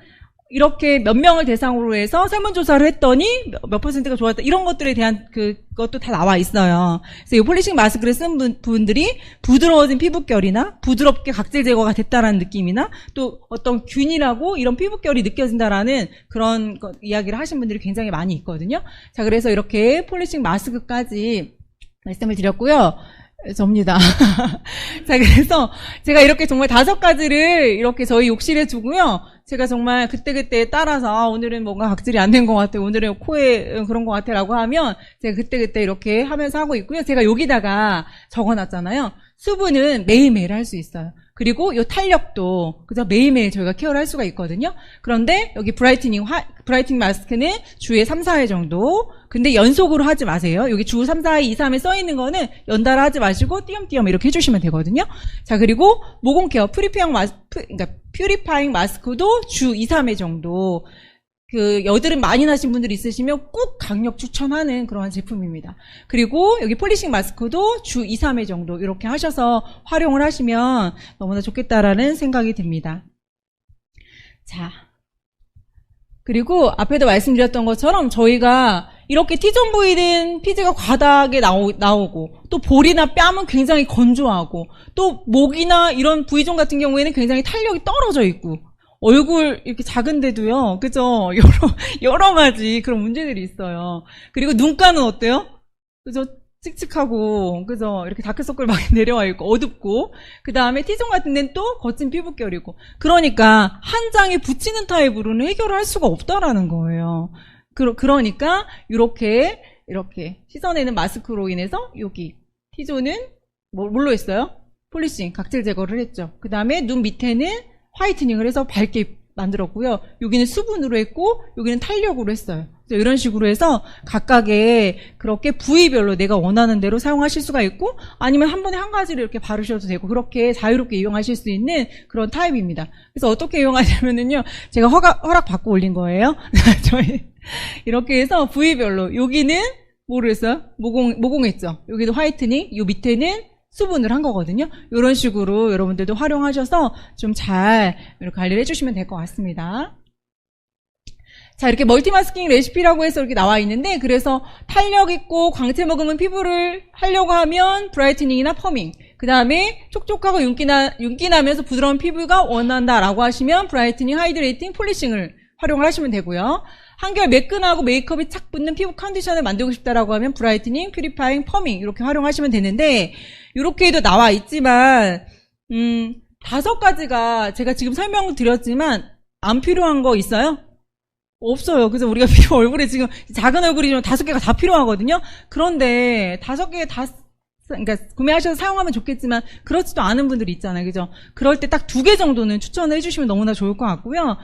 A: 이렇게 몇 명을 대상으로 해서 설문조사를 했더니 몇 퍼센트가 좋았다, 이런 것들에 대한 그것도 다 나와 있어요. 그래서 이 폴리싱 마스크를 쓴 분들이 부드러워진 피부결이나 부드럽게 각질 제거가 됐다라는 느낌이나 또 어떤 균일하고 이런 피부결이 느껴진다라는 그런 이야기를 하신 분들이 굉장히 많이 있거든요. 자, 그래서 이렇게 폴리싱 마스크까지 말씀을 드렸고요. 접니다. 자, 그래서 제가 이렇게 정말 5가지를 이렇게 저희 욕실에 두고요. 제가 정말 그때그때 따라서 오늘은 뭔가 각질이 안 된 것 같아, 오늘은 코에 그런 것 같아 라고 하면 제가 그때그때 이렇게 하면서 하고 있고요. 제가 여기다가 적어놨잖아요. 수분은 매일매일 할 수 있어요. 그리고 이 탄력도 그죠, 매일매일 저희가 케어를 할 수가 있거든요. 그런데 여기 브라이트닝 마스크는 주에 3, 4회 정도. 근데 연속으로 하지 마세요. 여기 주 3, 4회, 2, 3회 써 있는 거는 연달아 하지 마시고 띄엄띄엄 이렇게 해주시면 되거든요. 자, 그리고 모공 케어 퓨리파잉 마스크도 주 2, 3회 정도. 여드름 많이 나신 분들 있으시면 꼭 강력 추천하는 그런 제품입니다. 그리고 여기 폴리싱 마스크도 주 2, 3회 정도 이렇게 하셔서 활용을 하시면 너무나 좋겠다라는 생각이 듭니다. 자, 그리고 앞에도 말씀드렸던 것처럼 저희가 이렇게 T존 부위는 피지가 과다하게 나오고 또 볼이나 뺨은 굉장히 건조하고 또 목이나 이런 부위존 같은 경우에는 굉장히 탄력이 떨어져 있고 얼굴 이렇게 작은데도요, 그죠? 여러 가지 그런 문제들이 있어요. 그리고 눈가는 어때요? 그죠? 칙칙하고, 그죠? 이렇게 다크서클 막 내려와 있고, 어둡고, 그 다음에 T존 같은 데는 또 거친 피부결이고. 그러니까, 한 장에 붙이는 타입으로는 해결을 할 수가 없다라는 거예요. 그러니까, 이렇게 씻어내는 마스크로 인해서, 여기, T존은 뭘로 했어요? 폴리싱, 각질 제거를 했죠. 그 다음에 눈 밑에는 화이트닝을 해서 밝게 만들었고요. 여기는 수분으로 했고 여기는 탄력으로 했어요. 이런 식으로 해서 각각의 그렇게 부위별로 내가 원하는 대로 사용하실 수가 있고 아니면 한 번에 한 가지를 이렇게 바르셔도 되고 그렇게 자유롭게 이용하실 수 있는 그런 타입입니다. 그래서 어떻게 이용하냐면은요. 제가 허락 받고 올린 거예요. 저희 이렇게 해서 부위별로 여기는 뭐를 했어요? 모공 했죠. 여기도 화이트닝, 요 밑에는 수분을 한 거거든요. 이런 식으로 여러분들도 활용하셔서 좀 잘 관리를 해주시면 될 것 같습니다. 자, 이렇게 멀티마스킹 레시피라고 해서 이렇게 나와 있는데, 그래서 탄력 있고 광채 머금은 피부를 하려고 하면 브라이트닝이나 펌밍, 그 다음에 촉촉하고 윤기 나면서 부드러운 피부가 원한다라고 하시면 브라이트닝, 하이드레이팅, 폴리싱을 활용을 하시면 되고요. 한결 매끈하고 메이크업이 착 붙는 피부 컨디션을 만들고 싶다라고 하면 브라이트닝, 퓨리파잉, 펌밍 이렇게 활용하시면 되는데 이렇게도 나와 있지만 5가지가 제가 지금 설명을 드렸지만 안 필요한 거 있어요? 없어요. 그래서 우리가 피부 얼굴에 지금 작은 얼굴이지만 5개가 다 필요하거든요. 그런데 5개 다 그러니까 구매하셔서 사용하면 좋겠지만 그렇지도 않은 분들이 있잖아요. 그죠? 그럴 때 딱 2개 정도는 추천을 해주시면 너무나 좋을 것 같고요.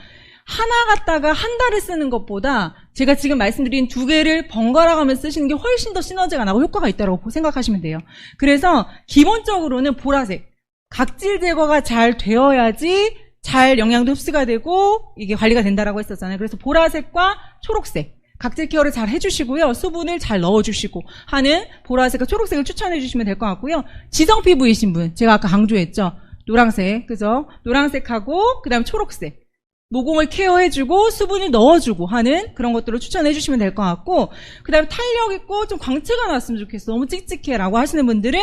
A: 하나 갖다가 한 달을 쓰는 것보다 제가 지금 말씀드린 2개를 번갈아 가면서 쓰시는 게 훨씬 더 시너지가 나고 효과가 있다고 생각하시면 돼요. 그래서 기본적으로는 보라색, 각질 제거가 잘 되어야지 잘 영양도 흡수가 되고 이게 관리가 된다라고 했었잖아요. 그래서 보라색과 초록색, 각질 케어를 잘 해주시고요. 수분을 잘 넣어주시고 하는 보라색과 초록색을 추천해 주시면 될 것 같고요. 지성 피부이신 분, 제가 아까 강조했죠. 노란색, 그죠? 노란색하고 그 다음 초록색. 모공을 케어해주고 수분을 넣어주고 하는 그런 것들을 추천해 주시면 될 것 같고 그 다음에 탄력 있고 좀 광채가 났으면 좋겠어. 너무 찍찍해 라고 하시는 분들은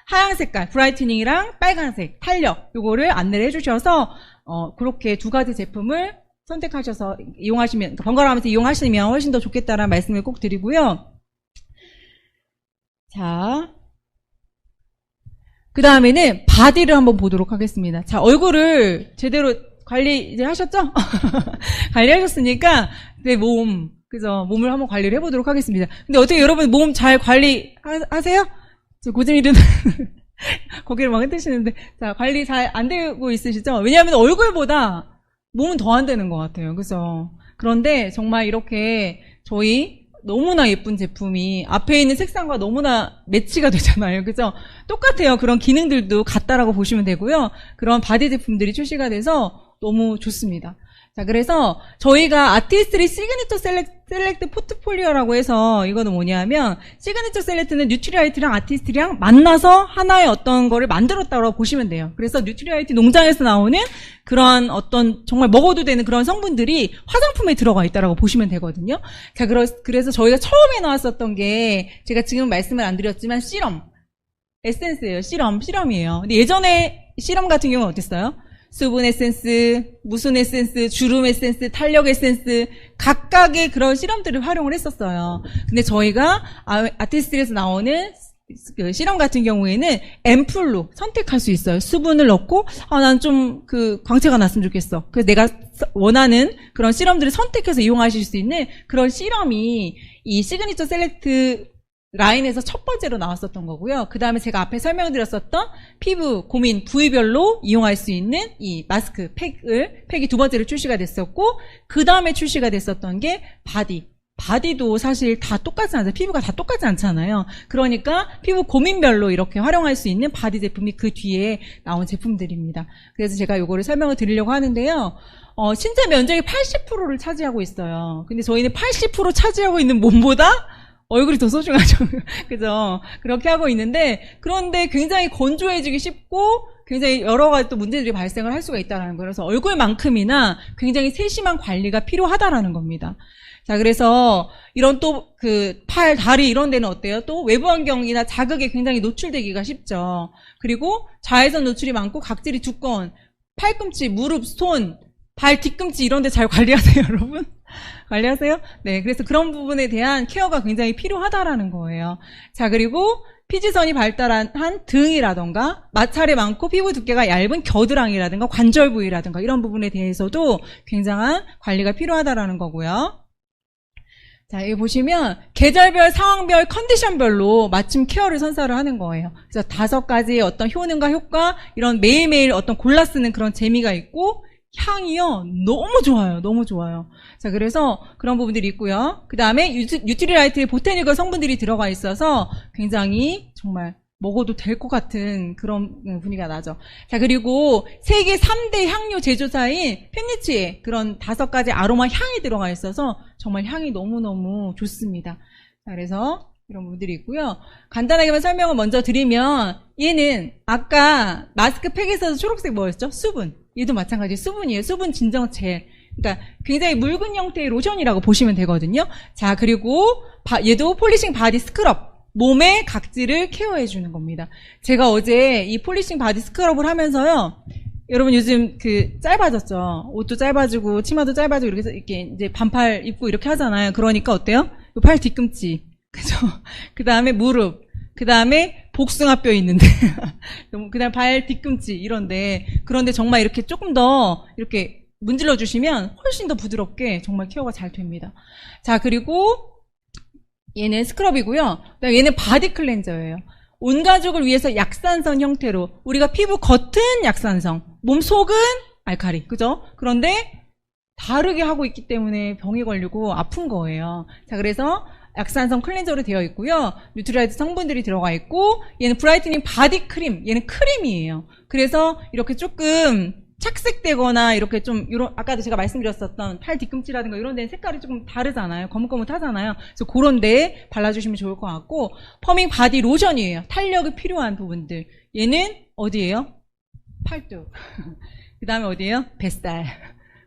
A: 하얀 색깔 브라이트닝이랑 빨간색 탄력 요거를 안내를 해주셔서 그렇게 2가지 제품을 선택하셔서 이용하시면 그러니까 번갈아 가면서 이용하시면 훨씬 더 좋겠다라는 말씀을 꼭 드리고요. 자, 그 다음에는 바디를 한번 보도록 하겠습니다. 자, 얼굴을 제대로 관리 이제 하셨죠? 관리하셨으니까 내 몸, 그죠? 몸을 한번 관리를 해보도록 하겠습니다. 근데 어떻게 여러분 몸 잘 관리하세요? 저 고집이든 고개를 막 흔드시는데 자, 관리 잘 안 되고 있으시죠? 왜냐하면 얼굴보다 몸은 더 안 되는 것 같아요. 그죠? 그런데 정말 이렇게 저희 너무나 예쁜 제품이 앞에 있는 색상과 너무나 매치가 되잖아요. 그죠? 똑같아요. 그런 기능들도 같다라고 보시면 되고요. 그런 바디 제품들이 출시가 돼서 너무 좋습니다. 자, 그래서 저희가 아티스트리 시그니처 셀렉트 포트폴리오라고 해서 이거는 뭐냐면 시그니처 셀렉트는 뉴트리아이트랑 아티스트리랑 만나서 하나의 어떤 거를 만들었다고 보시면 돼요. 그래서 뉴트리아이트 농장에서 나오는 그런 어떤 정말 먹어도 되는 그런 성분들이 화장품에 들어가 있다고 보시면 되거든요. 자, 그래서 저희가 처음에 나왔었던 게 제가 지금 말씀을 안 드렸지만 시럼, 에센스예요. 시럼이에요. 근데 예전에 시럼 같은 경우는 어땠어요? 수분 에센스, 무순 에센스, 주름 에센스, 탄력 에센스 각각의 그런 시럼들을 활용을 했었어요. 근데 저희가 아티스트에서 나오는 그 시럼 같은 경우에는 앰플로 선택할 수 있어요. 수분을 넣고, 난 좀 광채가 났으면 좋겠어. 그래서 내가 원하는 그런 시럼들을 선택해서 이용하실 수 있는 그런 시럼이 이 시그니처 셀렉트 라인에서 첫 번째로 나왔었던 거고요. 그 다음에 제가 앞에 설명드렸었던 피부 고민 부위별로 이용할 수 있는 이 마스크 팩이 두 번째로 출시가 됐었고, 그 다음에 출시가 됐었던 게 바디도 사실 다 똑같지 않아요. 피부가 다 똑같지 않잖아요. 그러니까 피부 고민별로 이렇게 활용할 수 있는 바디 제품이 그 뒤에 나온 제품들입니다. 그래서 제가 요거를 설명을 드리려고 하는데요. 신체 면적의 80%를 차지하고 있어요. 근데 저희는 80% 차지하고 있는 몸보다 얼굴이 더 소중하죠. 그죠? 그렇게 하고 있는데, 그런데 굉장히 건조해지기 쉽고, 굉장히 여러 가지 또 문제들이 발생을 할 수가 있다는 거예요. 그래서 얼굴만큼이나 굉장히 세심한 관리가 필요하다라는 겁니다. 자, 그래서 이런 또 팔, 다리 이런 데는 어때요? 또 외부 환경이나 자극에 굉장히 노출되기가 쉽죠. 그리고 자외선 노출이 많고 각질이 두꺼운 팔꿈치, 무릎, 손, 발 뒤꿈치 이런 데 잘 관리하세요, 여러분? 관리하세요? 네, 그래서 그런 부분에 대한 케어가 굉장히 필요하다라는 거예요. 자, 그리고 피지선이 발달한 등이라던가 마찰이 많고 피부 두께가 얇은 겨드랑이라든가 관절 부위라든가 이런 부분에 대해서도 굉장한 관리가 필요하다라는 거고요. 자, 여기 보시면 계절별, 상황별, 컨디션별로 맞춤 케어를 선사를 하는 거예요. 그래서 5가지의 어떤 효능과 효과, 이런 매일매일 어떤 골라 쓰는 그런 재미가 있고, 향이요 너무 좋아요. 너무 좋아요. 자, 그래서 그런 부분들이 있고요. 그 다음에 뉴트리라이트의 보테니컬 성분들이 들어가 있어서 굉장히 정말 먹어도 될 것 같은 그런 분위기가 나죠. 자, 그리고 세계 3대 향료 제조사인 펜니치의 그런 5가지 아로마 향이 들어가 있어서 정말 향이 너무너무 좋습니다. 자, 그래서 이런 부분들이 있고요. 간단하게만 설명을 먼저 드리면, 얘는 아까 마스크팩에서도 초록색 뭐였죠? 수분. 얘도 마찬가지 수분이에요. 수분 진정 젤. 그러니까 굉장히 묽은 형태의 로션이라고 보시면 되거든요. 자, 그리고 얘도 폴리싱 바디 스크럽. 몸의 각질을 케어해주는 겁니다. 제가 어제 이 폴리싱 바디 스크럽을 하면서요. 여러분 요즘 짧아졌죠? 옷도 짧아지고 치마도 짧아지고 이렇게 해서 이렇게 이제 반팔 입고 이렇게 하잖아요. 그러니까 어때요? 팔 뒤꿈치. 그죠? 그 다음에 무릎. 그 다음에 복숭아뼈 있는데. 그 다음에 발 뒤꿈치 이런데. 그런데 정말 이렇게 조금 더 이렇게 문질러 주시면 훨씬 더 부드럽게 정말 케어가 잘 됩니다. 자, 그리고 얘는 스크럽이고요. 그다음에 얘는 바디 클렌저예요. 온 가족을 위해서 약산성 형태로 우리가 피부 겉은 약산성, 몸 속은 알칼리, 그죠? 그런데 다르게 하고 있기 때문에 병이 걸리고 아픈 거예요. 자, 그래서 약산성 클렌저로 되어 있고요. 뉴트리라이트 성분들이 들어가 있고, 얘는 브라이트닝 바디 크림, 얘는 크림이에요. 그래서 이렇게 조금 착색되거나 이렇게 좀 아까도 제가 말씀드렸었던 팔 뒤꿈치라든가 이런 데는 색깔이 조금 다르잖아요. 거뭇거뭇하잖아요. 그래서 그런 데에 발라주시면 좋을 것 같고, 펌밍 바디 로션이에요. 탄력이 필요한 부분들. 얘는 어디예요? 팔뚝. 그 다음에 어디예요? 뱃살,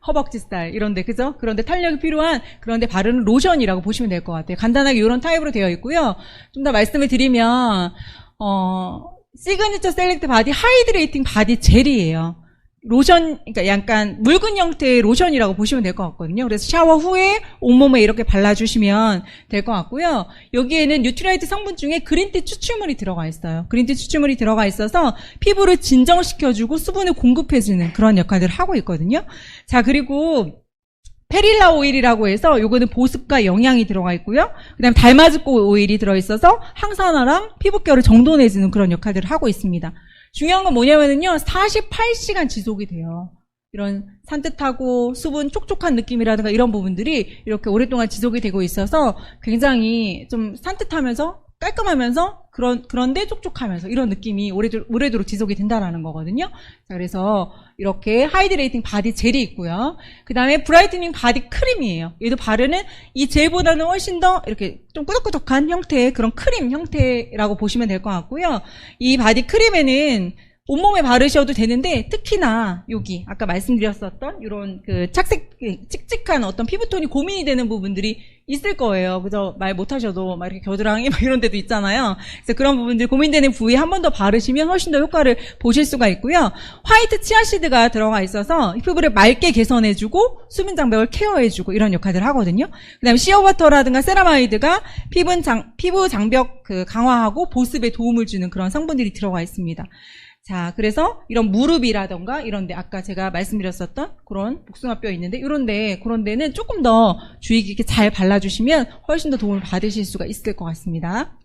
A: 허벅지 스타일 이런데, 그죠? 그런데 탄력이 필요한 그런데 바르는 로션이라고 보시면 될 것 같아요. 간단하게 이런 타입으로 되어 있고요. 좀 더 말씀을 드리면 시그니처 셀렉트 바디 하이드레이팅 바디 젤이에요. 로션, 그러니까 약간 묽은 형태의 로션이라고 보시면 될 것 같거든요. 그래서 샤워 후에 온몸에 이렇게 발라주시면 될 것 같고요. 여기에는 뉴트라이트 성분 중에 그린티 추출물이 들어가 있어요. 그린티 추출물이 들어가 있어서 피부를 진정시켜주고 수분을 공급해주는 그런 역할들을 하고 있거든요. 자, 그리고 페릴라 오일이라고 해서 요거는 보습과 영양이 들어가 있고요. 그 다음에 달맞이꽃 오일이 들어있어서 항산화랑 피부결을 정돈해주는 그런 역할들을 하고 있습니다. 중요한 건 뭐냐면요, 48시간 지속이 돼요. 이런 산뜻하고 수분 촉촉한 느낌이라든가 이런 부분들이 이렇게 오랫동안 지속이 되고 있어서 굉장히 좀 산뜻하면서 깔끔하면서 그런데 촉촉하면서 이런 느낌이 오래도록 지속이 된다라는 거거든요. 자, 그래서 이렇게 하이드레이팅 바디 젤이 있고요. 그 다음에 브라이트닝 바디 크림이에요. 얘도 바르는 이 젤보다는 훨씬 더 이렇게 좀 꾸덕꾸덕한 형태의 그런 크림 형태라고 보시면 될 것 같고요. 이 바디 크림에는 온몸에 바르셔도 되는데 특히나 여기 아까 말씀드렸었던 이런 그 착색 칙칙한 어떤 피부톤이 고민이 되는 부분들이 있을 거예요. 그죠? 말 못하셔도 막 이렇게 겨드랑이 막 이런 데도 있잖아요. 그래서 그런 부분들 고민되는 부위에 한 번 더 바르시면 훨씬 더 효과를 보실 수가 있고요. 화이트 치아시드가 들어가 있어서 피부를 맑게 개선해주고 수분 장벽을 케어해주고 이런 역할들을 하거든요. 그다음에 시어버터라든가 세라마이드가 피부 장벽 그 강화하고 보습에 도움을 주는 그런 성분들이 들어가 있습니다. 자, 그래서 이런 무릎이라던가 이런데 아까 제가 말씀드렸었던 그런 복숭아뼈 있는데 이런데 그런 데는 조금 더 주의 깊게 잘 발라주시면 훨씬 더 도움을 받으실 수가 있을 것 같습니다.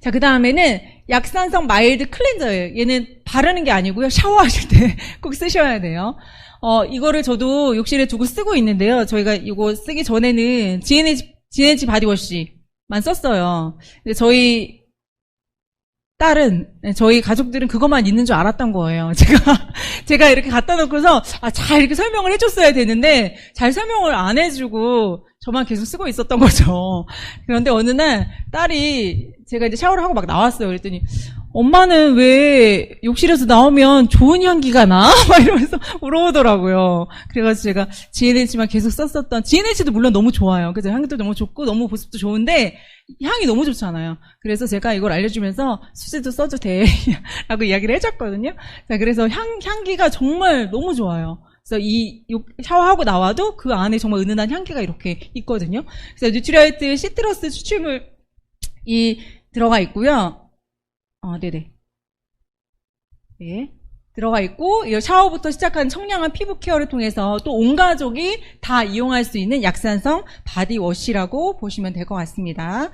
A: 자, 그 다음에는 약산성 마일드 클렌저예요. 얘는 바르는 게 아니고요. 샤워하실 때 꼭 쓰셔야 돼요. 이거를 저도 욕실에 두고 쓰고 있는데요. 저희가 이거 쓰기 전에는 GNH 바디워시만 썼어요. 근데 저희 가족들은 그것만 있는 줄 알았던 거예요. 제가 이렇게 갖다 놓고서, 잘 이렇게 설명을 해줬어야 되는데, 잘 설명을 안 해주고, 저만 계속 쓰고 있었던 거죠. 그런데 어느 날, 딸이, 제가 이제 샤워를 하고 막 나왔어요. 그랬더니, 엄마는 왜 욕실에서 나오면 좋은 향기가 나? 막 이러면서 물어보더라고요. 그래가지고 제가 GNH만 계속 썼었던, GNH도 물론 너무 좋아요. 그죠? 향기도 너무 좋고, 너무 보습도 좋은데, 향이 너무 좋잖아요. 그래서 제가 이걸 알려주면서 수지도 써도 돼. 라고 이야기를 해줬거든요. 자, 그래서 향기가 정말 너무 좋아요. 그래서 샤워하고 나와도 그 안에 정말 은은한 향기가 이렇게 있거든요. 그래서 뉴트리아이트 시트러스 추출물이 들어가 있고요. 네네. 네. 들어가 있고, 이 샤워부터 시작한 청량한 피부 케어를 통해서 또 온 가족이 다 이용할 수 있는 약산성 바디워시라고 보시면 될 것 같습니다.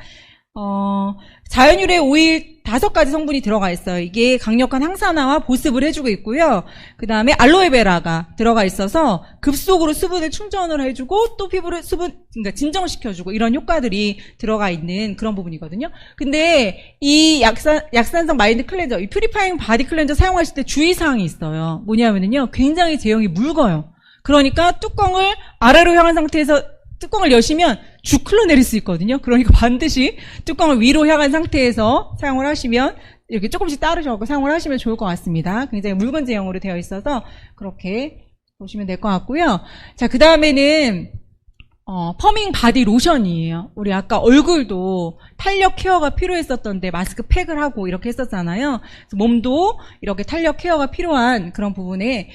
A: 자연유래 오일 5가지 성분이 들어가 있어요. 이게 강력한 항산화와 보습을 해주고 있고요. 그 다음에 알로에베라가 들어가 있어서 급속으로 수분을 충전을 해주고 또 피부를 그러니까 진정시켜주고 이런 효과들이 들어가 있는 그런 부분이거든요. 근데 이 약산성 마일드 클렌저, 이 퓨리파잉 바디 클렌저 사용하실 때 주의사항이 있어요. 뭐냐면요. 굉장히 제형이 묽어요. 그러니까 뚜껑을 아래로 향한 상태에서 뚜껑을 여시면 쭉 흘러내릴 수 있거든요. 그러니까 반드시 뚜껑을 위로 향한 상태에서 사용을 하시면 이렇게 조금씩 따르셔서 사용을 하시면 좋을 것 같습니다. 굉장히 묽은 제형으로 되어 있어서 그렇게 보시면 될 것 같고요. 자, 그 다음에는 펌밍 바디 로션이에요. 우리 아까 얼굴도 탄력 케어가 필요했었던데 마스크팩을 하고 이렇게 했었잖아요. 그래서 몸도 이렇게 탄력 케어가 필요한 그런 부분에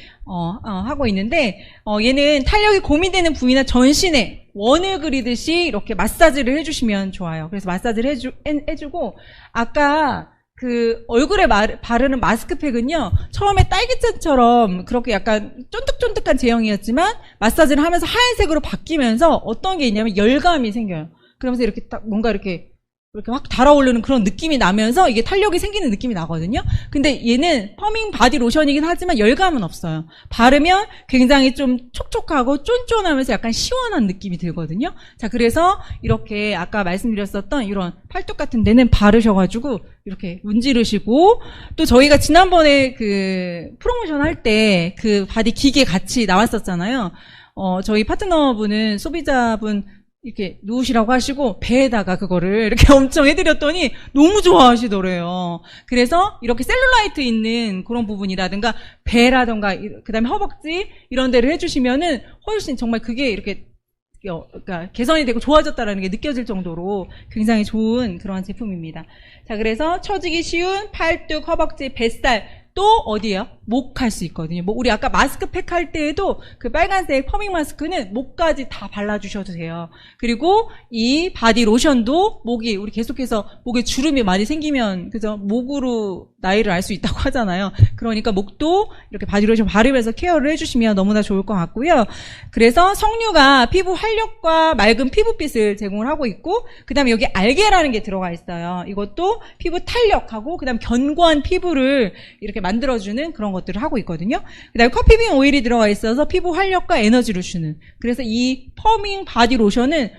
A: 하고 있는데 얘는 탄력이 고민되는 부위나 전신에 원을 그리듯이 이렇게 마사지를 해주시면 좋아요. 그래서 마사지를 해주고 아까 그 얼굴에 바르는 마스크팩은요, 처음에 딸기잼처럼 그렇게 약간 쫀득쫀득한 제형이었지만 마사지를 하면서 하얀색으로 바뀌면서 어떤 게 있냐면 열감이 생겨요. 그러면서 이렇게 딱 뭔가 이렇게 확 달아오르는 그런 느낌이 나면서 이게 탄력이 생기는 느낌이 나거든요. 근데 얘는 펌밍 바디 로션이긴 하지만 열감은 없어요. 바르면 굉장히 좀 촉촉하고 쫀쫀하면서 약간 시원한 느낌이 들거든요. 자, 그래서 이렇게 아까 말씀드렸었던 이런 팔뚝 같은 데는 바르셔가지고 이렇게 문지르시고, 또 저희가 지난번에 그 프로모션 할 때 그 바디 기계 같이 나왔었잖아요. 저희 파트너분은 소비자분 이렇게 누우시라고 하시고 배에다가 그거를 이렇게 엄청 해드렸더니 너무 좋아하시더래요. 그래서 이렇게 셀룰라이트 있는 그런 부분이라든가 배라든가 그 다음에 허벅지 이런 데를 해주시면은 훨씬 정말 그게 이렇게 그러니까 개선이 되고 좋아졌다라는 게 느껴질 정도로 굉장히 좋은 그런 제품입니다. 자, 그래서 처지기 쉬운 팔뚝, 허벅지, 뱃살, 또 어디에요? 목 할 수 있거든요. 우리 아까 마스크팩 할 때에도 그 빨간색 퍼밍 마스크는 목까지 다 발라주셔도 돼요. 그리고 이 바디 로션도 우리 계속해서 목에 주름이 많이 생기면, 그죠? 목으로 나이를 알 수 있다고 하잖아요. 그러니까 목도 이렇게 바디 로션 바르면서 케어를 해주시면 너무나 좋을 것 같고요. 그래서 석류가 피부 활력과 맑은 피부빛을 제공을 하고 있고, 그 다음에 여기 알게라는 게 들어가 있어요. 이것도 피부 탄력하고, 그 다음 견고한 피부를 이렇게 만들어주는 그런 것들을 하고 있거든요. 그 다음에 커피빈 오일이 들어가 있어서 피부 활력과 에너지를 주는. 그래서 이 펌밍 바디 로션은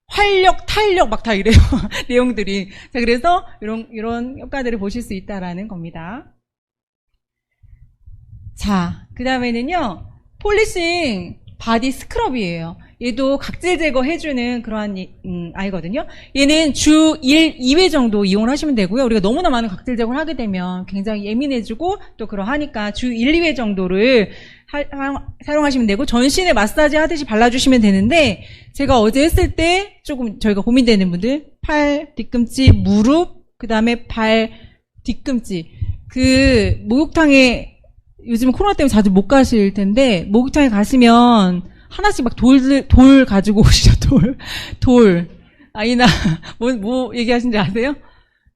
A: 활력, 탄력 막 다 이래요. 내용들이. 자, 그래서 이런 효과들을 보실 수 있다라는 겁니다. 자, 그 다음에는요, 폴리싱 바디 스크럽이에요. 얘도 각질 제거해주는 그러한 아이거든요. 얘는 주 1, 2회 정도 이용을 하시면 되고요. 우리가 너무나 많은 각질 제거를 하게 되면 굉장히 예민해지고 또 그러하니까 주 1, 2회 정도를 사용하시면 되고, 전신에 마사지 하듯이 발라주시면 되는데, 제가 어제 했을 때 조금 저희가 고민되는 분들, 팔, 뒤꿈치, 무릎, 그 다음에 발, 뒤꿈치. 목욕탕에 요즘 코로나 때문에 자주 못 가실 텐데, 목욕탕에 가시면 하나씩 막 돌 가지고 오시죠, 돌. 아이나, 뭐 얘기하신지 아세요?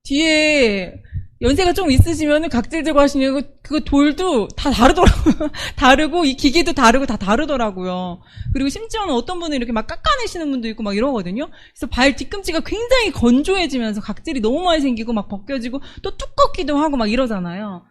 A: 뒤에 연세가 좀 있으시면은 각질 제거하시는 그거 돌도 다 다르더라고요. 다르고, 이 기계도 다르고 다 다르더라고요. 그리고 심지어는 어떤 분은 이렇게 막 깎아내시는 분도 있고 막 이러거든요. 그래서 발 뒤꿈치가 굉장히 건조해지면서 각질이 너무 많이 생기고 막 벗겨지고 또 두껍기도 하고 막 이러잖아요.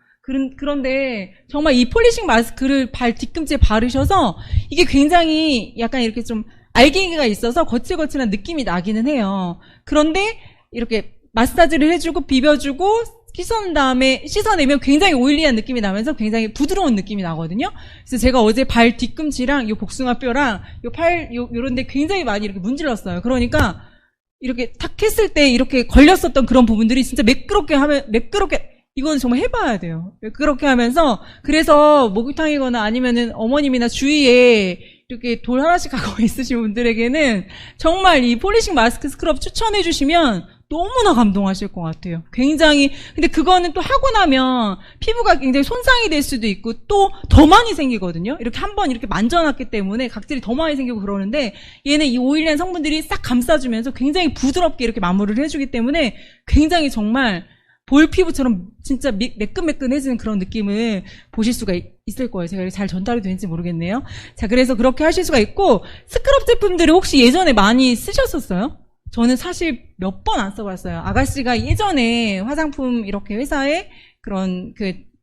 A: 그런데 정말 이 폴리싱 마스크를 발 뒤꿈치에 바르셔서 이게 굉장히 약간 이렇게 좀 알갱이가 있어서 거칠거칠한 느낌이 나기는 해요. 그런데 이렇게 마사지를 해주고 비벼주고 씻어내면 굉장히 오일리한 느낌이 나면서 굉장히 부드러운 느낌이 나거든요. 그래서 제가 어제 발 뒤꿈치랑 요 복숭아뼈랑 요 팔, 요런데 굉장히 많이 이렇게 문질렀어요. 그러니까 이렇게 탁 했을 때 이렇게 걸렸었던 그런 부분들이 진짜 매끄럽게 이건 정말 해봐야 돼요. 그렇게 하면서, 그래서 목욕탕이거나 아니면은 어머님이나 주위에 이렇게 돌 하나씩 갖고 있으신 분들에게는 정말 이 폴리싱 마스크 스크럽 추천해 주시면 너무나 감동하실 것 같아요. 굉장히, 근데 그거는 또 하고 나면 피부가 굉장히 손상이 될 수도 있고 또 더 많이 생기거든요. 이렇게 한번 이렇게 만져놨기 때문에 각질이 더 많이 생기고 그러는데, 얘는 이 오일리한 성분들이 싹 감싸주면서 굉장히 부드럽게 이렇게 마무리를 해주기 때문에 굉장히 정말 볼 피부처럼 진짜 매끈매끈해지는 그런 느낌을 보실 수가 있을 거예요. 제가 잘 전달이 되는지 모르겠네요. 자, 그래서 그렇게 하실 수가 있고, 스크럽 제품들을 혹시 예전에 많이 쓰셨었어요? 저는 사실 몇 번 안 써봤어요. 아가씨가 예전에 화장품 이렇게 회사에 그런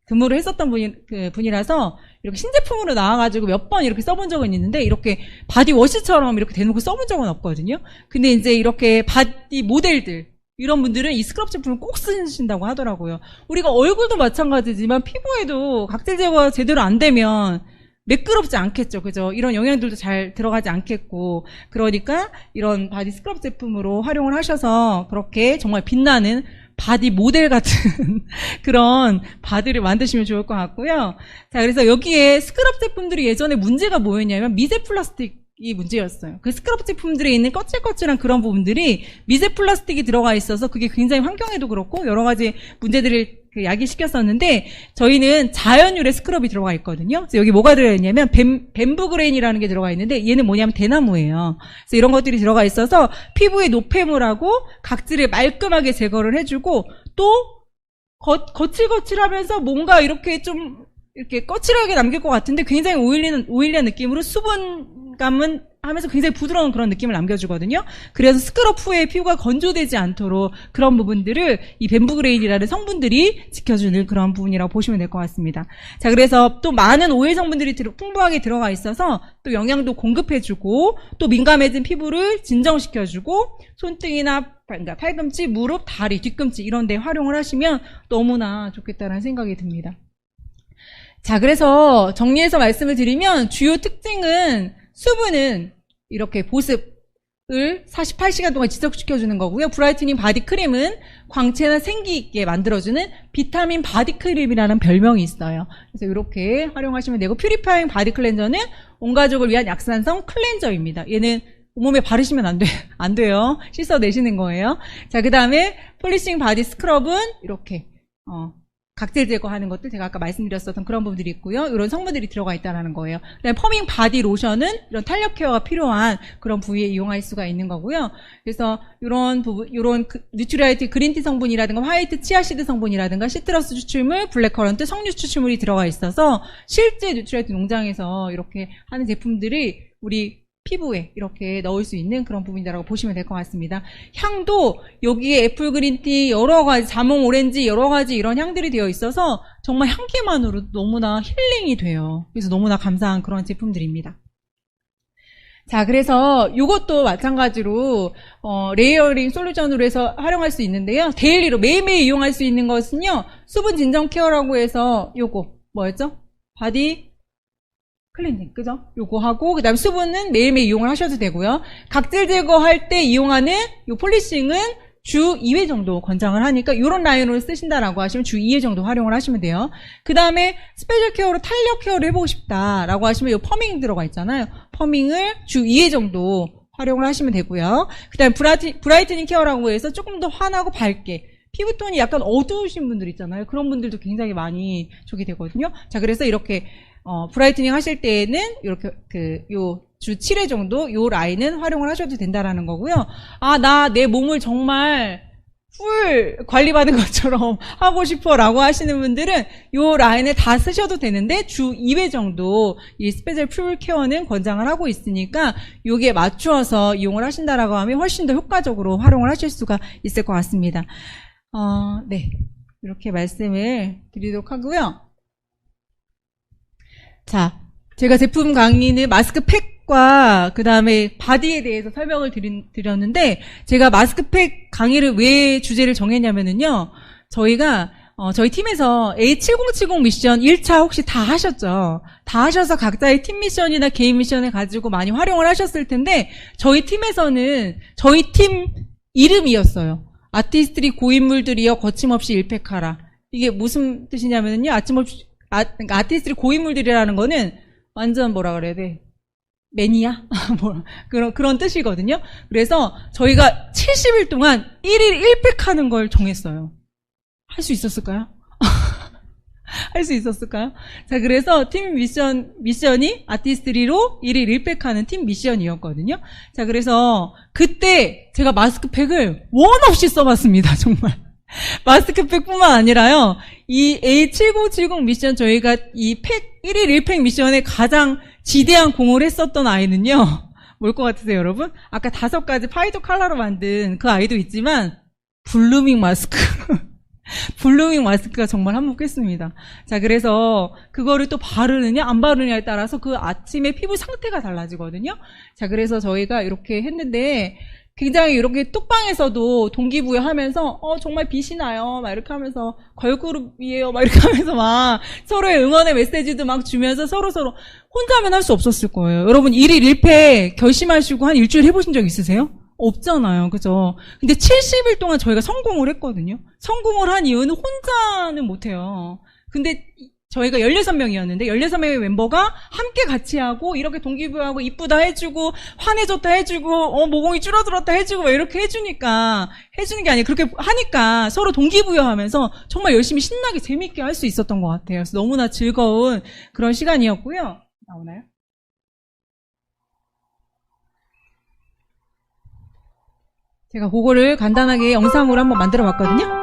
A: 근무를 했었던 분이라서 이렇게 신제품으로 나와가지고 몇 번 이렇게 써본 적은 있는데, 이렇게 바디워시처럼 이렇게 대놓고 써본 적은 없거든요. 근데 이제 이렇게 바디 모델들, 이런 분들은 이 스크럽 제품을 꼭 쓰신다고 하더라고요. 우리가 얼굴도 마찬가지지만 피부에도 각질 제거가 제대로 안 되면 매끄럽지 않겠죠. 그죠? 이런 영양들도 잘 들어가지 않겠고. 그러니까 이런 바디 스크럽 제품으로 활용을 하셔서 그렇게 정말 빛나는 바디 모델 같은 그런 바디를 만드시면 좋을 것 같고요. 자, 그래서 여기에 스크럽 제품들이 예전에 문제가 뭐였냐면 미세 플라스틱 이 문제였어요. 그 스크럽 제품들에 있는 거칠거칠한 그런 부분들이 미세 플라스틱이 들어가 있어서 그게 굉장히 환경에도 그렇고 여러 가지 문제들을 야기시켰었는데, 저희는 자연유래 스크럽이 들어가 있거든요. 그래서 여기 뭐가 들어있냐면 뱀부그레인이라는 게 들어가 있는데, 얘는 뭐냐면 대나무예요. 그래서 이런 것들이 들어가 있어서 피부의 노폐물하고 각질을 말끔하게 제거를 해주고, 또 거칠거칠하면서 뭔가 이렇게 좀 이렇게 거칠하게 남길 것 같은데 굉장히 오일리한 느낌으로 수분감은 하면서 굉장히 부드러운 그런 느낌을 남겨주거든요. 그래서 스크럽 후에 피부가 건조되지 않도록 그런 부분들을 이 뱀부그레인이라는 성분들이 지켜주는 그런 부분이라고 보시면 될 것 같습니다. 자, 그래서 또 많은 오일 성분들이 풍부하게 들어가 있어서 또 영양도 공급해주고 또 민감해진 피부를 진정시켜주고 손등이나 그러니까 팔꿈치, 무릎, 다리, 뒤꿈치 이런 데 활용을 하시면 너무나 좋겠다는 생각이 듭니다. 자, 그래서 정리해서 말씀을 드리면 주요 특징은 수분은 이렇게 보습을 48시간 동안 지속시켜주는 거고요. 브라이트닝 바디 크림은 광채나 생기 있게 만들어주는 비타민 바디 크림이라는 별명이 있어요. 그래서 이렇게 활용하시면 되고, 퓨리파잉 바디 클렌저는 온 가족을 위한 약산성 클렌저입니다. 얘는 온몸에 바르시면 안 돼요. 씻어내시는 거예요. 자, 그 다음에 폴리싱 바디 스크럽은 이렇게 각질 제거하는 것들 제가 아까 말씀드렸었던 그런 부분들이 있고요. 이런 성분들이 들어가 있다는 거예요. 그다음에 퍼밍 바디 로션은 이런 탄력 케어가 필요한 그런 부위에 이용할 수가 있는 거고요. 그래서 이런 부분, 이런 뉴트리아이트 그린티 성분이라든가 화이트 치아시드 성분이라든가 시트러스 추출물, 블랙커런트, 석류 추출물이 들어가 있어서 실제 뉴트리아이트 농장에서 이렇게 하는 제품들이 우리 피부에 이렇게 넣을 수 있는 그런 부분이라고 보시면 될 것 같습니다. 향도 여기에 애플 그린티, 여러 가지 자몽 오렌지 여러 가지 이런 향들이 되어 있어서 정말 향기만으로 너무나 힐링이 돼요. 그래서 너무나 감사한 그런 제품들입니다. 자, 그래서 이것도 마찬가지로 레이어링 솔루션으로 해서 활용할 수 있는데요. 데일리로 매일매일 이용할 수 있는 것은요, 수분 진정 케어라고 해서 요거 뭐였죠? 바디 클렌징, 그죠? 요거 하고, 그 다음 수분은 매일매일 이용을 하셔도 되고요. 각질 제거할 때 이용하는 요 폴리싱은 주 2회 정도 권장을 하니까 요런 라인으로 쓰신다라고 하시면 주 2회 정도 활용을 하시면 돼요. 그 다음에 스페셜 케어로 탄력 케어를 해보고 싶다라고 하시면 요 퍼밍 들어가 있잖아요. 퍼밍을 주 2회 정도 활용을 하시면 되고요. 그 다음에 브라이트닝 케어라고 해서 조금 더 환하고 밝게, 피부톤이 약간 어두우신 분들 있잖아요. 그런 분들도 굉장히 많이 저기 되거든요. 자, 그래서 이렇게 브라이트닝 하실 때에는 이렇게 요 주 7회 정도 요 라인은 활용을 하셔도 된다라는 거고요. 아, 나 내 몸을 정말 풀 관리받은 것처럼 하고 싶어 라고 하시는 분들은 요 라인을 다 쓰셔도 되는데 주 2회 정도 이 스페셜 풀 케어는 권장을 하고 있으니까 요게 맞추어서 이용을 하신다라고 하면 훨씬 더 효과적으로 활용을 하실 수가 있을 것 같습니다. 네. 이렇게 말씀을 드리도록 하고요. 자, 제가 제품 강의는 마스크팩과 그 다음에 바디에 대해서 설명을 드렸는데 제가 마스크팩 강의를 왜 주제를 정했냐면은요. 저희가 저희 팀에서 A7070 미션 1차 혹시 다 하셨죠? 다 하셔서 각자의 팀 미션이나 개인 미션을 가지고 많이 활용을 하셨을 텐데 저희 팀에서는 저희 팀 이름이었어요. 아티스트리 고인물들이여 거침없이 일팩하라. 이게 무슨 뜻이냐면요. 그러니까 아티스트리 고인물들이라는 거는 완전 뭐라 그래야 돼? 매니아? 그런 뜻이거든요. 그래서 저희가 70일 동안 1일 1팩 하는 걸 정했어요. 할 수 있었을까요? 할 수 있었을까요? 자, 그래서 팀 미션이 아티스트리로 1일 1팩 하는 팀 미션이었거든요. 자, 그래서 그때 제가 마스크팩을 원 없이 써봤습니다. 정말. 마스크팩뿐만 아니라요. 이 A7070 미션 저희가 이 팩 1일 1팩 미션에 가장 지대한 공을 했었던 아이는요. 뭘 것 같으세요, 여러분? 아까 5가지 파이터 컬러로 만든 그 아이도 있지만 블루밍 마스크. 블루밍 마스크가 정말 한몫했습니다. 자, 그래서 그거를 또 바르느냐 안 바르느냐에 따라서 그 아침에 피부 상태가 달라지거든요. 자, 그래서 저희가 이렇게 했는데 굉장히 이렇게 톡방에서도 동기부여하면서 정말 빛이 나요 막 이렇게 하면서 걸그룹이에요 막 이렇게 하면서 막 서로의 응원의 메시지도 막 주면서 서로 혼자면 할 수 없었을 거예요. 여러분 1일 1패 결심하시고 한 일주일 해보신 적 있으세요? 없잖아요. 그죠? 근데 70일 동안 저희가 성공을 했거든요. 성공을 한 이유는 혼자는 못해요. 근데 저희가 16명이었는데 16명의 멤버가 함께 같이 하고 이렇게 동기부여하고 이쁘다 해주고 환해졌다 해주고 모공이 줄어들었다 해주고 막 이렇게 해주니까 해주는 게 아니라 그렇게 하니까 서로 동기부여하면서 정말 열심히 신나게 재밌게 할 수 있었던 것 같아요. 그래서 너무나 즐거운 그런 시간이었고요. 나오나요? 제가 그거를 간단하게 영상으로 한번 만들어 봤거든요.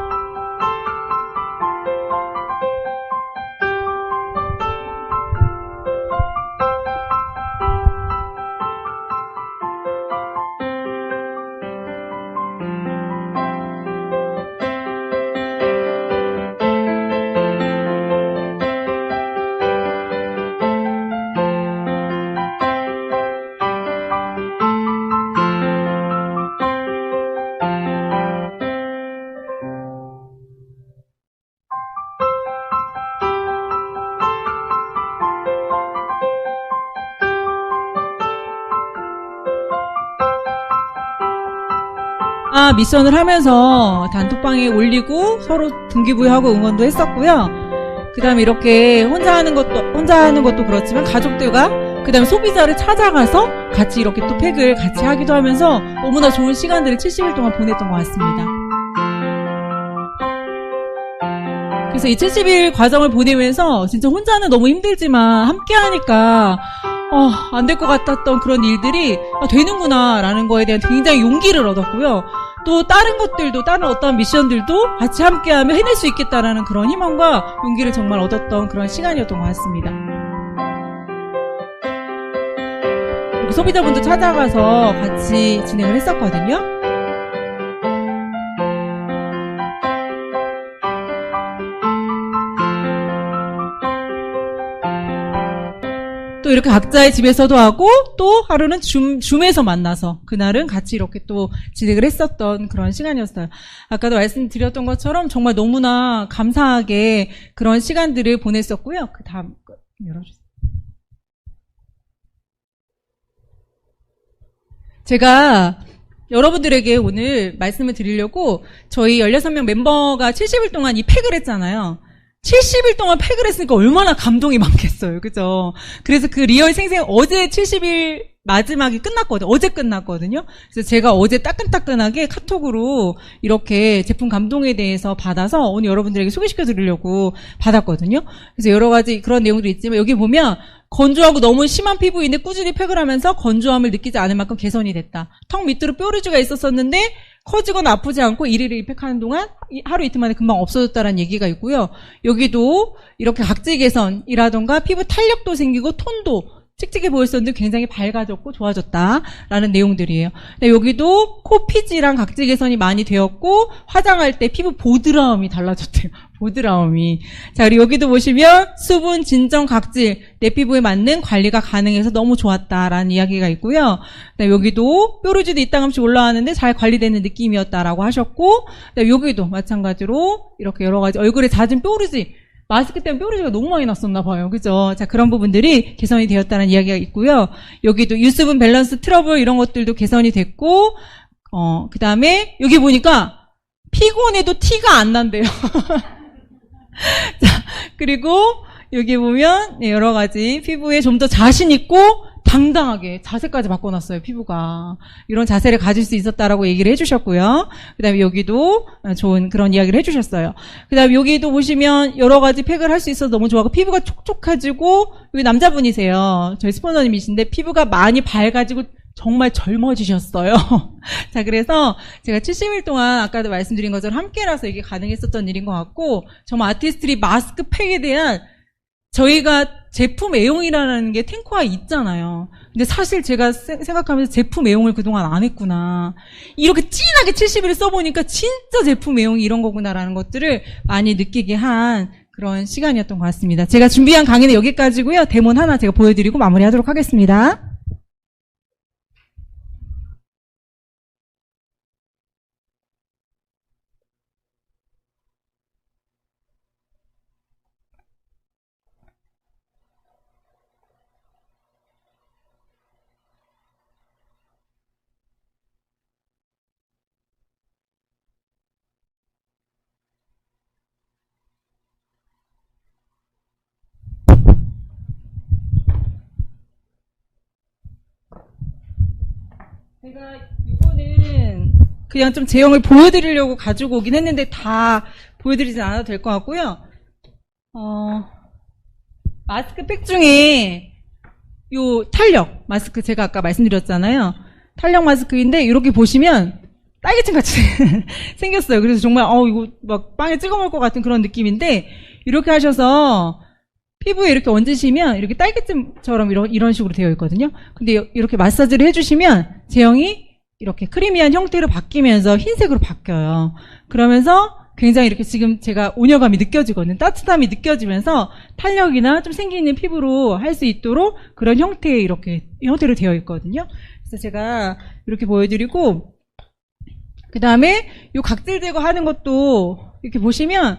A: 미션을 하면서 단톡방에 올리고 서로 동기부여하고 응원도 했었고요. 그 다음에 이렇게 혼자 하는 것도 그렇지만 가족들과 그 다음에 소비자를 찾아가서 같이 이렇게 또 팩을 같이 하기도 하면서 너무나 좋은 시간들을 70일 동안 보냈던 것 같습니다. 그래서 이 70일 과정을 보내면서 진짜 혼자는 너무 힘들지만 함께 하니까 안 될 것 같았던 그런 일들이 되는구나 라는 거에 대한 굉장히 용기를 얻었고요. 또 다른 것들도 다른 어떤 미션들도 같이 함께하면 해낼 수 있겠다라는 그런 희망과 용기를 정말 얻었던 그런 시간이었던 것 같습니다. 소비자분도 찾아가서 같이 진행을 했었거든요. 또 이렇게 각자의 집에서도 하고 또 하루는 줌에서 만나서 그날은 같이 이렇게 또 진행을 했었던 그런 시간이었어요. 아까도 말씀드렸던 것처럼 정말 너무나 감사하게 그런 시간들을 보냈었고요. 그 다음 거 열어주세요. 제가 여러분들에게 오늘 말씀을 드리려고 저희 16명 멤버가 70일 동안 이 팩을 했잖아요. 70일 동안 팩을 했으니까 얼마나 감동이 많겠어요. 그죠? 그래서 그 리얼 생생 어제 70일 마지막이 끝났거든요. 어제 끝났거든요. 그래서 제가 어제 따끈따끈하게 카톡으로 이렇게 제품 감동에 대해서 받아서 오늘 여러분들에게 소개시켜 드리려고 받았거든요. 그래서 여러 가지 그런 내용들이 있지만 여기 보면 건조하고 너무 심한 피부인데 꾸준히 팩을 하면서 건조함을 느끼지 않을 만큼 개선이 됐다. 턱 밑으로 뾰루지가 있었었는데 커지거나 아프지 않고 일일이 팩하는 동안 하루 이틀 만에 금방 없어졌다는 얘기가 있고요. 여기도 이렇게 각질 개선이라던가 피부 탄력도 생기고 톤도 칙칙해 보였었는데 굉장히 밝아졌고 좋아졌다라는 내용들이에요. 근데 여기도 코 피지랑 각질 개선이 많이 되었고 화장할 때 피부 보드라움이 달라졌대요. 보드라움이. 자, 그리고 여기도 보시면 수분, 진정, 각질 내 피부에 맞는 관리가 가능해서 너무 좋았다라는 이야기가 있고요. 그다음에 여기도 뾰루지도 이따금씩 올라왔는데 잘 관리되는 느낌이었다라고 하셨고, 그다음에 여기도 마찬가지로 이렇게 여러 가지 얼굴에 잦은 뾰루지 마스크 때문에 뾰루지가 너무 많이 났었나 봐요. 그죠? 자, 그런 부분들이 개선이 되었다는 이야기가 있고요. 여기도 유수분 밸런스 트러블 이런 것들도 개선이 됐고, 그 다음에 여기 보니까 피곤해도 티가 안 난대요. 자, 그리고 여기 보면 여러 가지 피부에 좀 더 자신 있고 당당하게 자세까지 바꿔놨어요. 피부가 이런 자세를 가질 수 있었다라고 얘기를 해주셨고요. 그 다음에 여기도 좋은 그런 이야기를 해주셨어요. 그 다음에 여기도 보시면 여러 가지 팩을 할 수 있어서 너무 좋아하고 피부가 촉촉해지고 여기 남자분이세요. 저희 스폰서님이신데 피부가 많이 밝아지고 정말 젊어지셨어요. 자, 그래서 제가 70일 동안 아까도 말씀드린 것처럼 함께라서 이게 가능했었던 일인 것 같고 정말 아티스트리 마스크 팩에 대한 저희가 제품 애용이라는 게 탱커가 있잖아요. 근데 사실 제가 생각하면서 제품 애용을 그동안 안 했구나. 이렇게 진하게 70일을 써보니까 진짜 제품 애용이 이런 거구나라는 것들을 많이 느끼게 한 그런 시간이었던 것 같습니다. 제가 준비한 강의는 여기까지고요. 데몬 하나 제가 보여드리고 마무리하도록 하겠습니다. 제가 이거는 그냥 좀 제형을 보여드리려고 가지고 오긴 했는데 다 보여드리진 않아도 될 것 같고요. 마스크팩 중에 요 탄력 마스크 제가 아까 말씀드렸잖아요. 탄력 마스크인데 이렇게 보시면 딸기찜 같이 생겼어요. 그래서 정말 이거 막 빵에 찍어 먹을 것 같은 그런 느낌인데 이렇게 하셔서 피부에 이렇게 얹으시면 이렇게 딸기찜처럼 이런 식으로 되어 있거든요. 근데 이렇게 마사지를 해주시면 제형이 이렇게 크리미한 형태로 바뀌면서 흰색으로 바뀌어요. 그러면서 굉장히 이렇게 지금 제가 온열감이 느껴지거든요. 따뜻함이 느껴지면서 탄력이나 좀 생기 있는 피부로 할 수 있도록 그런 형태의 형태로 되어 있거든요. 그래서 제가 이렇게 보여드리고 그 다음에 이 각질 제거하는 것도 이렇게 보시면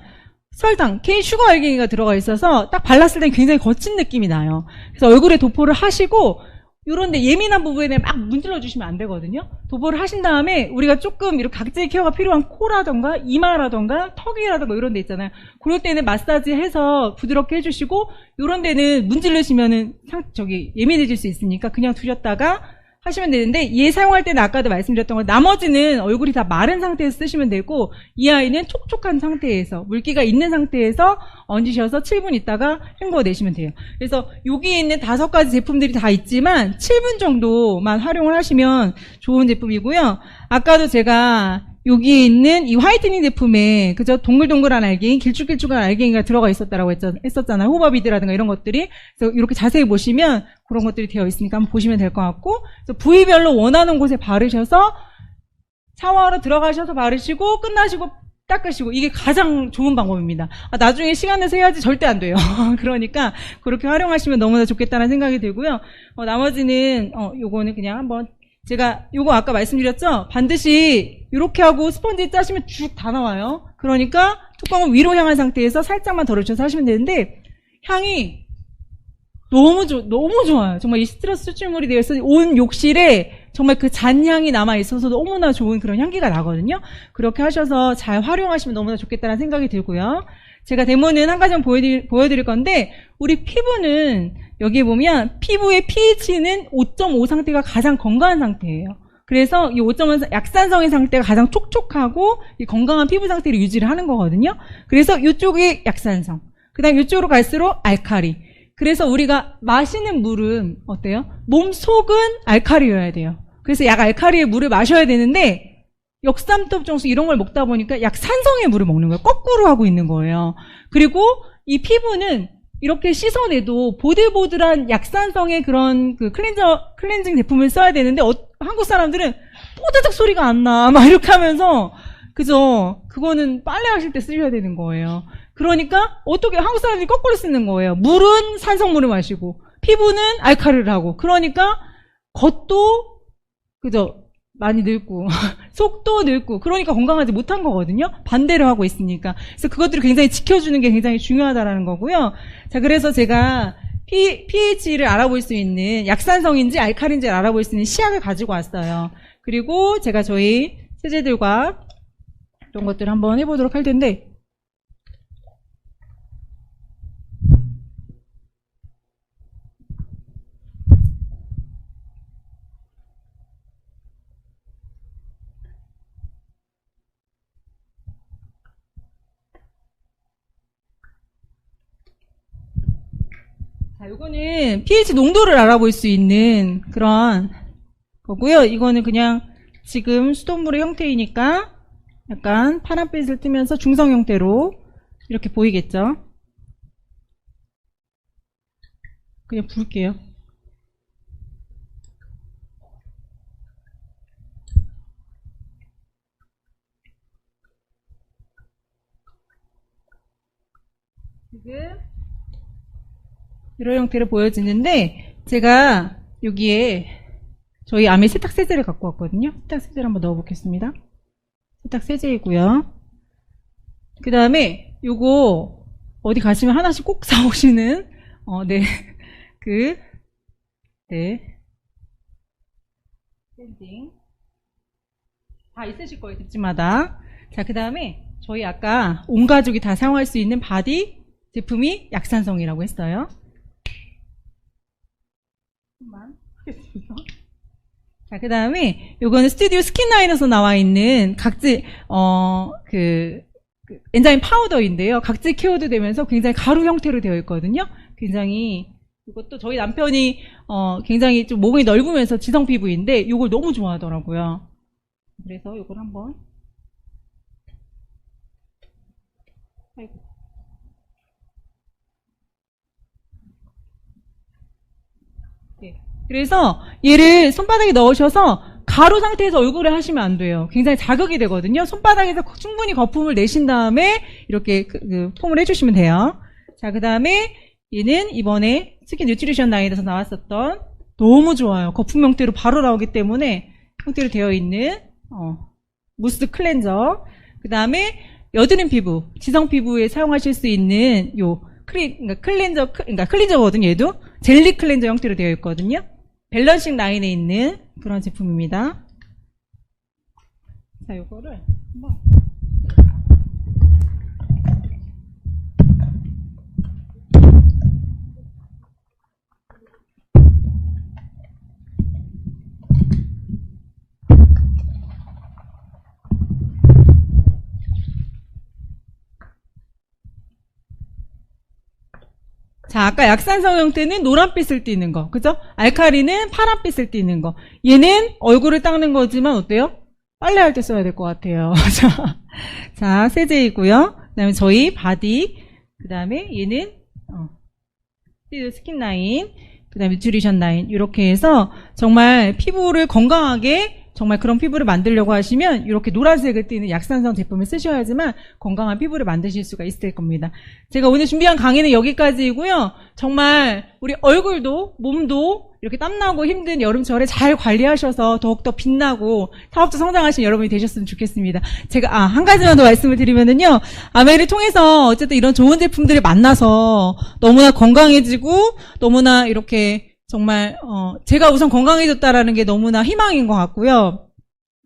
A: 설탕, 케인 슈거 알갱이가 들어가 있어서 딱 발랐을 때 굉장히 거친 느낌이 나요. 그래서 얼굴에 도포를 하시고 이런데 예민한 부분에 막 문질러 주시면 안 되거든요. 도포를 하신 다음에 우리가 조금 이렇게 각질 케어가 필요한 코라던가 이마라던가 턱이라던가 이런 데 있잖아요. 그럴 때는 마사지 해서 부드럽게 해주시고 이런 데는 문질르시면은 예민해질 수 있으니까 그냥 두셨다가 하시면 되는데 얘 사용할 때는 아까도 말씀드렸던 거 나머지는 얼굴이 다 마른 상태에서 쓰시면 되고 이 아이는 촉촉한 상태에서 물기가 있는 상태에서 얹으셔서 7분 있다가 헹궈 내시면 돼요. 그래서 여기에 있는 5가지 제품들이 다 있지만 7분 정도만 활용을 하시면 좋은 제품이고요. 아까도 제가 여기에 있는 이 화이트닝 제품에 그저 동글동글한 알갱이, 길쭉길쭉한 알갱이가 들어가 있었다라고 했었잖아요. 호바비드라든가 이런 것들이. 그래서 이렇게 자세히 보시면 그런 것들이 되어 있으니까 한번 보시면 될 것 같고, 그래서 부위별로 원하는 곳에 바르셔서 샤워하러 들어가셔서 바르시고 끝나시고 닦으시고 이게 가장 좋은 방법입니다. 나중에 시간 내서 해야지 절대 안 돼요. 그러니까 그렇게 활용하시면 너무나 좋겠다는 생각이 들고요. 나머지는 요거는 그냥 한번 제가 요거 아까 말씀드렸죠? 반드시 이렇게 하고 스펀지 짜시면 쭉 다 나와요. 그러니까 뚜껑을 위로 향한 상태에서 살짝만 덜어주셔서 하시면 되는데 향이 너무 좋아요. 정말 이 시트러스 추출물이 되어 있어서 온 욕실에 정말 그 잔향이 남아있어서 너무나 좋은 그런 향기가 나거든요. 그렇게 하셔서 잘 활용하시면 너무나 좋겠다는 생각이 들고요. 제가 데모는 한 가지 보여드릴 건데, 우리 피부는 여기 보면 피부의 pH는 5.5 상태가 가장 건강한 상태예요. 그래서 이 5.5 약산성의 상태가 가장 촉촉하고 이 건강한 피부 상태를 유지를 하는 거거든요. 그래서 이쪽이 약산성, 그 다음 이쪽으로 갈수록 알칼리. 그래서 우리가 마시는 물은 어때요? 몸 속은 알칼리여야 돼요. 그래서 약 알칼리의 물을 마셔야 되는데, 역삼톱 정수 이런 걸 먹다 보니까 약산성의 물을 먹는 거예요. 거꾸로 하고 있는 거예요. 그리고 이 피부는 이렇게 씻어내도 보들보들한 약산성의 그런 그 클렌징 제품을 써야 되는데, 한국 사람들은 뽀드득 소리가 안 나. 막 이렇게 하면서, 그죠? 그거는 빨래 하실 때 쓰셔야 되는 거예요. 그러니까 어떻게 한국 사람들이 거꾸로 쓰는 거예요. 물은 산성물을 마시고, 피부는 알칼리를 하고. 그러니까 겉도, 그죠? 많이 늙고 속도 늙고 그러니까 건강하지 못한 거거든요. 반대로 하고 있으니까. 그래서 그것들을 굉장히 지켜주는 게 굉장히 중요하다라는 거고요. 자, 그래서 제가 pH를 알아볼 수 있는 약산성인지 알칼리인지 알아볼 수 있는 시약을 가지고 왔어요. 그리고 제가 저희 세제들과 이런 것들을 한번 해보도록 할 텐데, 자, 요거는 pH 농도를 알아볼 수 있는 그런 거고요. 이거는 그냥 지금 수돗물의 형태이니까 약간 파란빛을 뜨면서 중성 형태로 이렇게 보이겠죠. 그냥 부을게요. 지금 이런 형태로 보여지는데, 제가 여기에 저희 아메 세탁세제를 갖고 왔거든요. 세탁세제를 한번 넣어보겠습니다. 세탁세제이고요. 그 다음에 요거 어디 가시면 하나씩 꼭 사오시는 밴딩 다 있으실 거예요, 집집마다. 자, 그 다음에 저희 아까 온 가족이 다 사용할 수 있는 바디 제품이 약산성이라고 했어요. 자, 그 다음에 요거는 스튜디오 스킨라인에서 나와 있는 각질 엔자임 파우더인데요. 각질 케어도 되면서 굉장히 가루 형태로 되어 있거든요. 굉장히 이것도 저희 남편이 굉장히 좀 모공이 넓으면서 지성 피부인데 이걸 너무 좋아하더라고요. 그래서 이걸 한번 네. 그래서 얘를 손바닥에 넣으셔서 가루 상태에서 얼굴에 하시면 안 돼요. 굉장히 자극이 되거든요. 손바닥에서 충분히 거품을 내신 다음에 이렇게 폼을 해주시면 돼요. 자, 그 다음에 얘는 이번에 스킨 뉴트리션 라인에서 나왔었던 너무 좋아요. 거품 형태로 바로 나오기 때문에 형태로 되어 있는 무스 클렌저. 그 다음에 여드름 피부, 지성 피부에 사용하실 수 있는 요 클렌저거든요. 얘도 젤리 클렌저 형태로 되어 있거든요. 밸런싱 라인에 있는 그런 제품입니다. 자, 요거를 한번 자, 아까 약산성 형태는 노란빛을 띠는 거, 그죠? 알칼리는 파란빛을 띠는 거. 얘는 얼굴을 닦는 거지만 어때요? 빨래할 때 써야 될 것 같아요. 자, 세제이고요. 그 다음에 저희 바디, 그 다음에 얘는 스킨 라인, 그 다음에 뉴트리션 라인, 이렇게 해서 정말 피부를 건강하게, 정말 그런 피부를 만들려고 하시면 이렇게 노란색을 띠는 약산성 제품을 쓰셔야지만 건강한 피부를 만드실 수가 있을 겁니다. 제가 오늘 준비한 강의는 여기까지이고요. 정말 우리 얼굴도 몸도 이렇게 땀나고 힘든 여름철에 잘 관리하셔서 더욱더 빛나고 사업도 성장하신 여러분이 되셨으면 좋겠습니다. 제가 한 가지만 더 말씀을 드리면은요. 아메를 통해서 어쨌든 이런 좋은 제품들을 만나서 너무나 건강해지고 너무나 이렇게 정말 제가 우선 건강해졌다라는 게 너무나 희망인 것 같고요.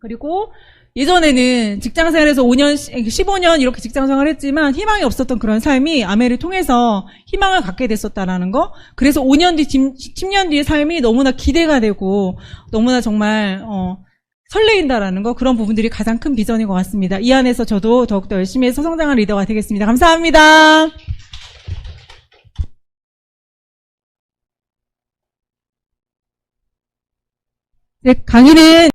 A: 그리고 예전에는 직장생활에서 5년, 15년 이렇게 직장생활을 했지만 희망이 없었던 그런 삶이 아메를 통해서 희망을 갖게 됐었다라는 거. 그래서 5년 뒤, 10년 뒤의 삶이 너무나 기대가 되고 너무나 정말 설레인다라는 거, 그런 부분들이 가장 큰 비전인 것 같습니다. 이 안에서 저도 더욱더 열심히 해서 성장한 리더가 되겠습니다. 감사합니다. 네, 강의는